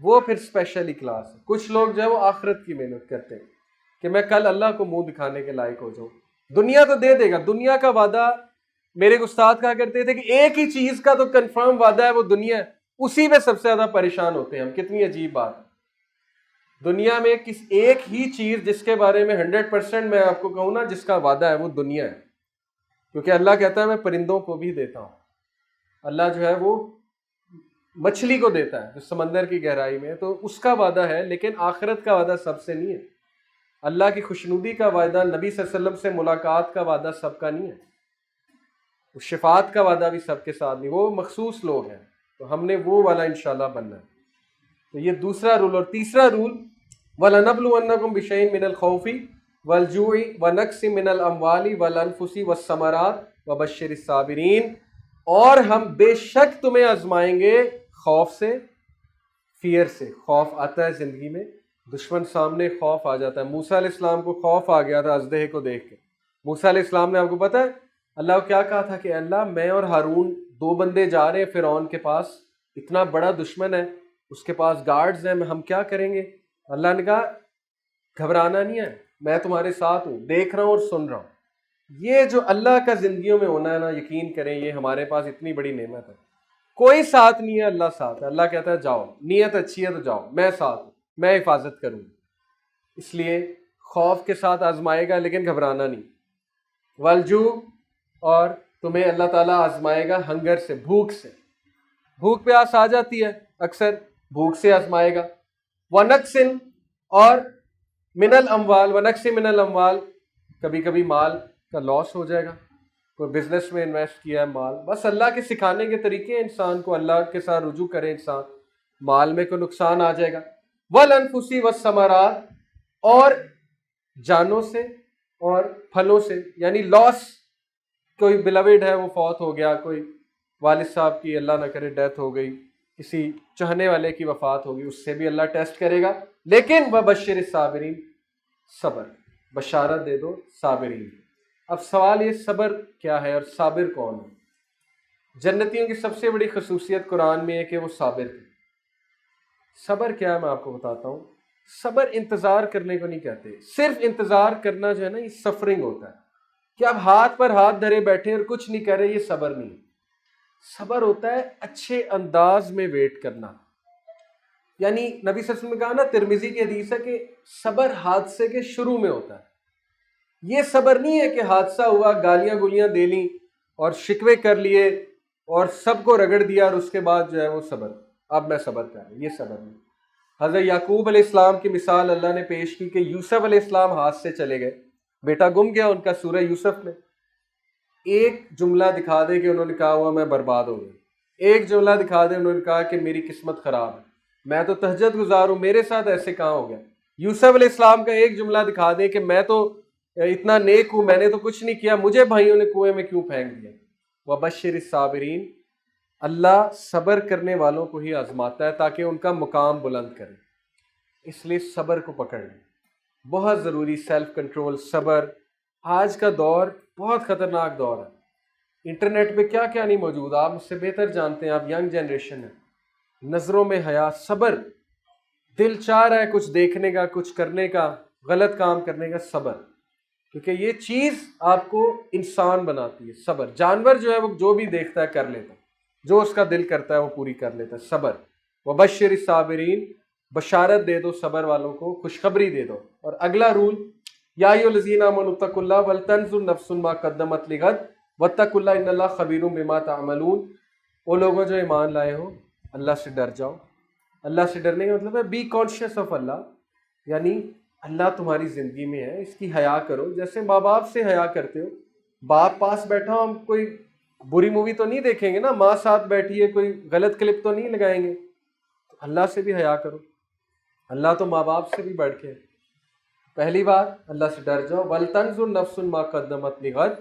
وہ پھر اسپیشلی کلاس ہے. کچھ لوگ جو ہے وہ آخرت کی محنت کرتے ہیں کہ میں کل اللہ کو منہ دکھانے کے لائق ہو جاؤں. دنیا تو دے دے گا، دنیا کا وعدہ. میرے استاد کہا کرتے تھے کہ ایک ہی چیز کا تو کنفرم وعدہ ہے، وہ دنیا ہے. اسی پہ سب سے زیادہ پریشان ہوتے ہیں ہم. کتنی عجیب بات ہے. دنیا میں ایک ہی چیز جس کے بارے میں 100% میں آپ کو کہوں نا جس کا وعدہ ہے وہ دنیا ہے. کیونکہ اللہ کہتا ہے میں پرندوں کو بھی دیتا ہوں. اللہ جو ہے وہ مچھلی کو دیتا ہے جو سمندر کی گہرائی میں ہے، تو اس کا وعدہ ہے. لیکن آخرت کا وعدہ سب سے نہیں ہے. اللہ کی خوشنودی کا وعدہ، نبی صلی اللہ علیہ وسلم سے ملاقات کا وعدہ سب کا نہیں ہے. شفاعت کا وعدہ بھی سب کے ساتھ نہیں. وہ مخصوص لوگ ہیں. تو ہم نے وہ والا انشاءاللہ بننا ہے. تو یہ دوسرا رول. اور تیسرا رول، وَلَنَبْلُوَنَّكُمْ بِشَيْءٍ مِّنَ الْخَوْفِ وَالْجُوعِ وَنَقْصٍ مِّنَ الْأَمْوَالِ وَالْأَنفُسِ وَالثَّمَرَاتِ وَبَشِّرِ الصَّابِرِينَ. اور ہم بے شک تمہیں آزمائیں گے خوف سے، فیئر سے. خوف آتا ہے زندگی میں، دشمن سامنے خوف آ جاتا ہے. موسیٰ علیہ السلام کو خوف آ گیا تھا اژدہے کو دیکھ کے. موسیٰ علیہ السلام نے، آپ کو پتہ ہے اللہ کو کیا کہا تھا کہ اللہ میں اور ہارون 2 بندے جا رہے ہیں فرعون کے پاس، اتنا بڑا دشمن ہے، اس کے پاس گارڈز ہیں، ہم کیا کریں گے؟ اللہ نے کہا گھبرانا نہیں ہے، میں تمہارے ساتھ ہوں، دیکھ رہا ہوں اور سن رہا ہوں. یہ جو اللہ کا زندگیوں میں ہونا ہے نا، یقین کریں یہ ہمارے پاس اتنی بڑی نعمت ہے. کوئی ساتھ نہیں ہے، اللہ ساتھ ہے. اللہ کہتا ہے جاؤ، نیت اچھی ہے تو جاؤ، میں ساتھ ہوں، میں حفاظت کروں. اس لیے خوف کے ساتھ آزمائے گا لیکن گھبرانا نہیں. والجوع، اور تمہیں اللہ تعالیٰ آزمائے گا ہنگر سے، بھوک سے. بھوک پیاس آ جاتی ہے اکثر، بھوک سے آزمائے گا. وَنَقْصٍ، اور من الاموال، وَنَقْصٍ من الاموال، کبھی کبھی مال کا لاس ہو جائے گا. کوئی بزنس میں انویسٹ کیا ہے مال، بس اللہ کے سکھانے کے طریقے انسان کو اللہ کے ساتھ رجوع کرے، انسان مال میں کوئی نقصان آ جائے گا. وَالْأَنفُسِ وَالثَّمَرَاتِ، اور جانوں سے اور پھلوں سے، یعنی لاس. کوئی بلوڈ ہے وہ فوت ہو گیا، کوئی والد صاحب کی اللہ نہ کرے ڈیتھ ہو گئی، کسی چاہنے والے کی وفات ہوگی، اس سے بھی اللہ ٹیسٹ کرے گا. لیکن وَبَشِّرِ الصَّابِرِينَ، صبر، بشارت دے دو صابرین. اب سوال یہ صبر کیا ہے اور صابر کون ہے؟ جنتیوں کی سب سے بڑی خصوصیت قرآن میں ہے کہ وہ صابر تھے. صبر کیا ہے میں آپ کو بتاتا ہوں. صبر انتظار کرنے کو نہیں کہتے. صرف انتظار کرنا جو ہے نا یہ سفرنگ ہوتا ہے کہ آپ ہاتھ پر ہاتھ دھرے بیٹھے اور کچھ نہیں کر رہے، یہ صبر نہیں. صبر ہوتا ہے اچھے انداز میں ویٹ کرنا. یعنی نبی صلی اللہ علیہ وسلم نے کہا نا، ترمذی کی حدیث ہے کہ صبر حادثے کے شروع میں ہوتا ہے. یہ صبر نہیں ہے کہ حادثہ ہوا، گالیاں گولیاں دے لیں اور شکوے کر لیے اور سب کو رگڑ دیا اور اس کے بعد جو ہے وہ صبر، اب میں صبر کر رہا ہوں، یہ صبر نہیں. حضرت یعقوب علیہ السلام کی مثال اللہ نے پیش کی کہ یوسف علیہ السلام ہاتھ سے چلے گئے، بیٹا گم گیا ان کا سورہ یوسف میں. ایک جملہ دکھا دے کہ انہوں نے کہا ہوا میں برباد ہو گئی. ایک جملہ دکھا دے انہوں نے کہا کہ میری قسمت خراب ہے، میں تو تہجد گزار ہوں، میرے ساتھ ایسے کہاں ہو گیا. یوسف علیہ السلام کا ایک جملہ دکھا دے کہ میں تو اتنا نیک ہوں، میں نے تو کچھ نہیں کیا، مجھے بھائیوں نے کنویں میں کیوں پھینک دیا. وَبَشِّرِ الصَّابِرِينَ، اللہ صبر کرنے والوں کو ہی آزماتا ہے تاکہ ان کا مقام بلند کرے. اس لیے صبر کو پکڑ لیں، بہت ضروری. سیلف کنٹرول، صبر. آج کا دور بہت خطرناک دور ہے. انٹرنیٹ پہ کیا کیا نہیں موجود، آپ مجھ سے بہتر جانتے ہیں، آپ ینگ جنریشن ہیں. نظروں میں حیا، صبر، دل چاہ رہا ہے کچھ دیکھنے کا، کچھ کرنے کا، غلط کام کرنے کا، صبر، کیونکہ یہ چیز آپ کو انسان بناتی ہے۔ صبر، جانور جو ہے وہ جو بھی دیکھتا ہے کر لیتا ہے، جو اس کا دل کرتا ہے وہ پوری کر لیتا ہے۔ صبر، وبشر الصابرین، بشارت دے دو صبر والوں کو، خوشخبری دے دو۔ اور اگلا رول، یا ایھا الذین آمنوا اتقوا اللہ ولتنظر نفس ما قدمت لغد واتقوا اللہ ان اللہ خبیر بما تعملون۔ وہ لوگوں جو ایمان لائے ہو، اللہ سے ڈر جاؤ۔ اللہ سے ڈرنے کا مطلب ہے بی کانشیس آف اللہ، یعنی اللہ تمہاری زندگی میں ہے، اس کی حیا کرو جیسے ماں باپ سے حیا کرتے ہو۔ باپ پاس بیٹھا ہو، ہم کوئی بری مووی تو نہیں دیکھیں گے نا، ماں ساتھ بیٹھی ہے کوئی غلط کلپ تو نہیں لگائیں گے۔ اللہ سے بھی حیا کرو، اللہ تو ماں باپ سے بھی بڑھ کے ہے۔ پہلی بات، اللہ سے ڈر جاؤ۔ وَلْتَنْظُرْ نَفْسٌ مَا قَدَّمَتْ لِغَدٍ،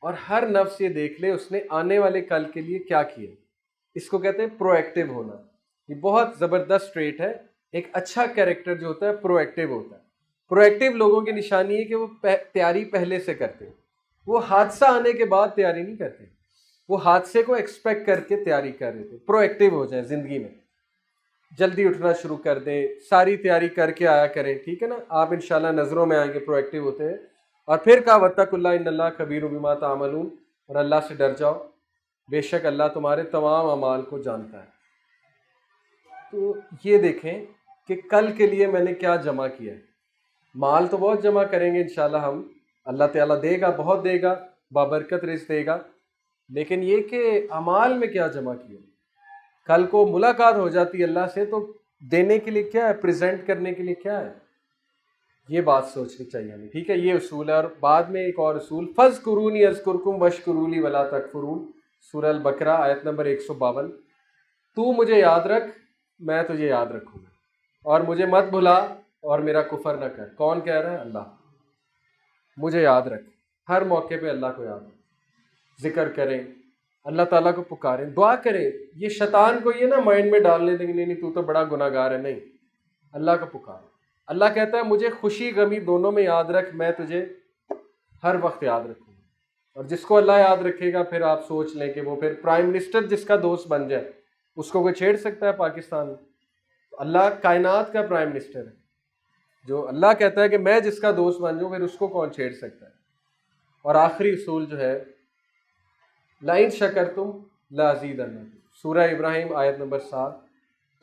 اور ہر نفس یہ دیکھ لے اس نے آنے والے کل کے لیے کیا کیا۔ اس کو کہتے ہیں پرو ایکٹیو ہونا۔ یہ بہت زبردست ٹریٹ ہے۔ ایک اچھا کیریکٹر جو ہوتا ہے پرو ایکٹیو ہوتا ہے۔ پرو ایکٹیو لوگوں کی نشانی ہے کہ وہ تیاری پہلے سے کرتے ہیں، وہ حادثہ آنے کے بعد تیاری نہیں کرتے، وہ حادثے کو ایکسپیکٹ کر کے تیاری کر رہے تھے۔ پرو ایکٹیو ہو جائیں زندگی میں، جلدی اٹھنا شروع کر دیں، ساری تیاری کر کے آیا کریں، ٹھیک ہے نا؟ آپ انشاءاللہ نظروں میں آئیں گے پرو ایکٹیو ہوتے ہیں۔ اور پھر کہا واتقوا اللہ ان اللہ خبیر بما تعملون، اور اللہ سے ڈر جاؤ، بے شک اللہ تمہارے تمام اعمال کو جانتا ہے۔ تو یہ دیکھیں کہ کل کے لیے میں نے کیا جمع کیا ہے۔ مال تو بہت جمع کریں گے انشاءاللہ ہم، اللہ تعالیٰ دے گا، بہت دے گا، بابرکت رزق دے گا، لیکن یہ کہ اعمال میں کیا جمع کیا۔ کل کو ملاقات ہو جاتی ہے اللہ سے تو دینے کے لیے کیا ہے، پریزنٹ کرنے کے لیے کیا ہے، یہ بات سوچنی چاہیے ہمیں، ٹھیک ہے؟ یہ اصول ہے۔ اور بعد میں ایک اور اصول، فَاذْكُرُونِی اذْكُرْکُم وَاشْکُرُوا لِی وَلَا تَکْفُرُونَ، سورہ البقرہ آیت نمبر 152۔ تو مجھے یاد رکھ، میں تجھے یاد رکھوں گا، اور مجھے مت بھلا اور میرا کفر نہ کر۔ کون کہہ رہا ہے؟ اللہ۔ مجھے یاد رکھ، ہر موقع پہ اللہ کو یاد رکھ، ذکر کریں، اللہ تعالیٰ کو پکاریں، دعا کریں۔ یہ شیطان کو یہ نا مائنڈ میں ڈالنے دیں گے نہیں تو بڑا گناہ گار ہے، نہیں، اللہ کو پکار۔ اللہ کہتا ہے مجھے خوشی غمی دونوں میں یاد رکھ، میں تجھے ہر وقت یاد رکھوں گا۔ اور جس کو اللہ یاد رکھے گا، پھر آپ سوچ لیں کہ وہ پھر پرائم منسٹر جس کا دوست بن جائے، اس کو کوئی چھیڑ سکتا ہے پاکستان میں؟ اللہ کائنات کا پرائم منسٹر ہے، جو اللہ کہتا ہے کہ میں جس کا دوست بن جاؤں، پھر اس کو کون چھیڑ سکتا ہے؟ اور آخری اصول جو ہے، لَئِن شَکَرْتُمْ لَأَزِیدَنَّکُم، سورہ ابراہیم آیت نمبر 7،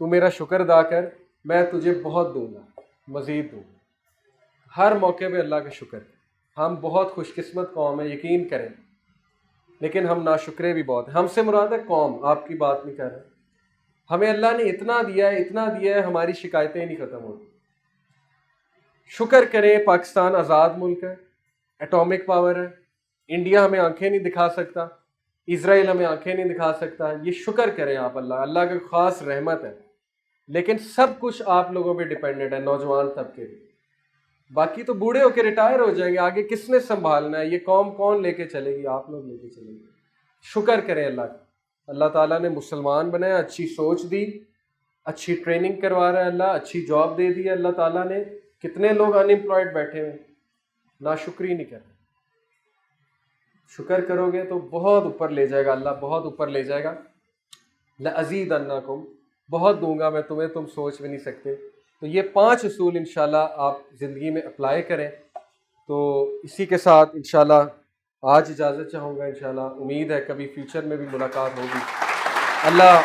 تو میرا شکر ادا کر، میں تجھے بہت دوں گا، مزید دوں گا۔ ہر موقع پہ اللہ کا شکر ہے۔ ہم بہت خوش قسمت قوم ہے، یقین کریں، لیکن ہم ناشکرے بھی بہت ہیں۔ ہم سے مراد ہے قوم، آپ کی بات نہیں کر رہے۔ ہمیں اللہ نے اتنا دیا ہے، اتنا دیا ہے، ہماری شکایتیں نہیں ختم ہوتی۔ شکر کریں، پاکستان آزاد ملک ہے، ایٹامک پاور ہے، انڈیا ہمیں آنکھیں نہیں دکھا سکتا، اسرائیل ہمیں آنکھیں نہیں دکھا سکتا۔ یہ شکر کریں آپ، اللہ کا خاص رحمت ہے، لیکن سب کچھ آپ لوگوں پہ ڈیپینڈنٹ ہے، نوجوان طبقے پہ۔ باقی تو بوڑھے ہو کے ریٹائر ہو جائیں گے، آگے کس نے سنبھالنا ہے؟ یہ قوم کون لے کے چلے گی؟ آپ لوگ لے کے چلیں گے۔ شکر کریں اللہ کا، اللہ تعالیٰ نے مسلمان بنایا، اچھی سوچ دی، اچھی ٹریننگ کروا رہا ہے اللہ، اچھی جاب دے دی ہے اللہ تعالیٰ نے۔ کتنے لوگ ان امپلائڈ بیٹھے ہوئے، ناشکری نہیں کر رہے۔ شکر کرو گے تو بہت اوپر لے جائے گا اللہ، بہت اوپر لے جائے گا۔ لَأَزِیدَنَّکُم، بہت دوں گا میں تمہیں، تم سوچ بھی نہیں سکتے۔ تو یہ 5 اصول انشاءاللہ آپ زندگی میں اپلائی کریں۔ تو اسی کے ساتھ انشاءاللہ آج اجازت چاہوں گا، انشاءاللہ امید ہے کبھی فیوچر میں بھی ملاقات ہوگی۔ اللہ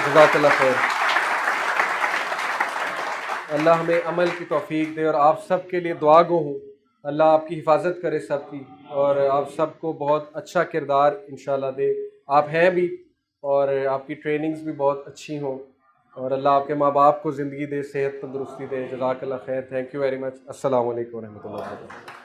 جزاک اللہ خیر، اللہ ہمیں عمل کی توفیق دے، اور آپ سب کے لیے دعا گو ہوں، اللہ آپ کی حفاظت کرے سب کی، اور آپ سب کو بہت اچھا کردار انشاءاللہ دے، آپ ہیں بھی، اور آپ کی ٹریننگز بھی بہت اچھی ہوں، اور اللہ آپ کے ماں باپ کو زندگی دے، صحت تندرستی دے۔ جزاک اللہ خیر، تھینک یو ویری مچ، السلام علیکم ورحمۃ اللہ وبرکاتہ۔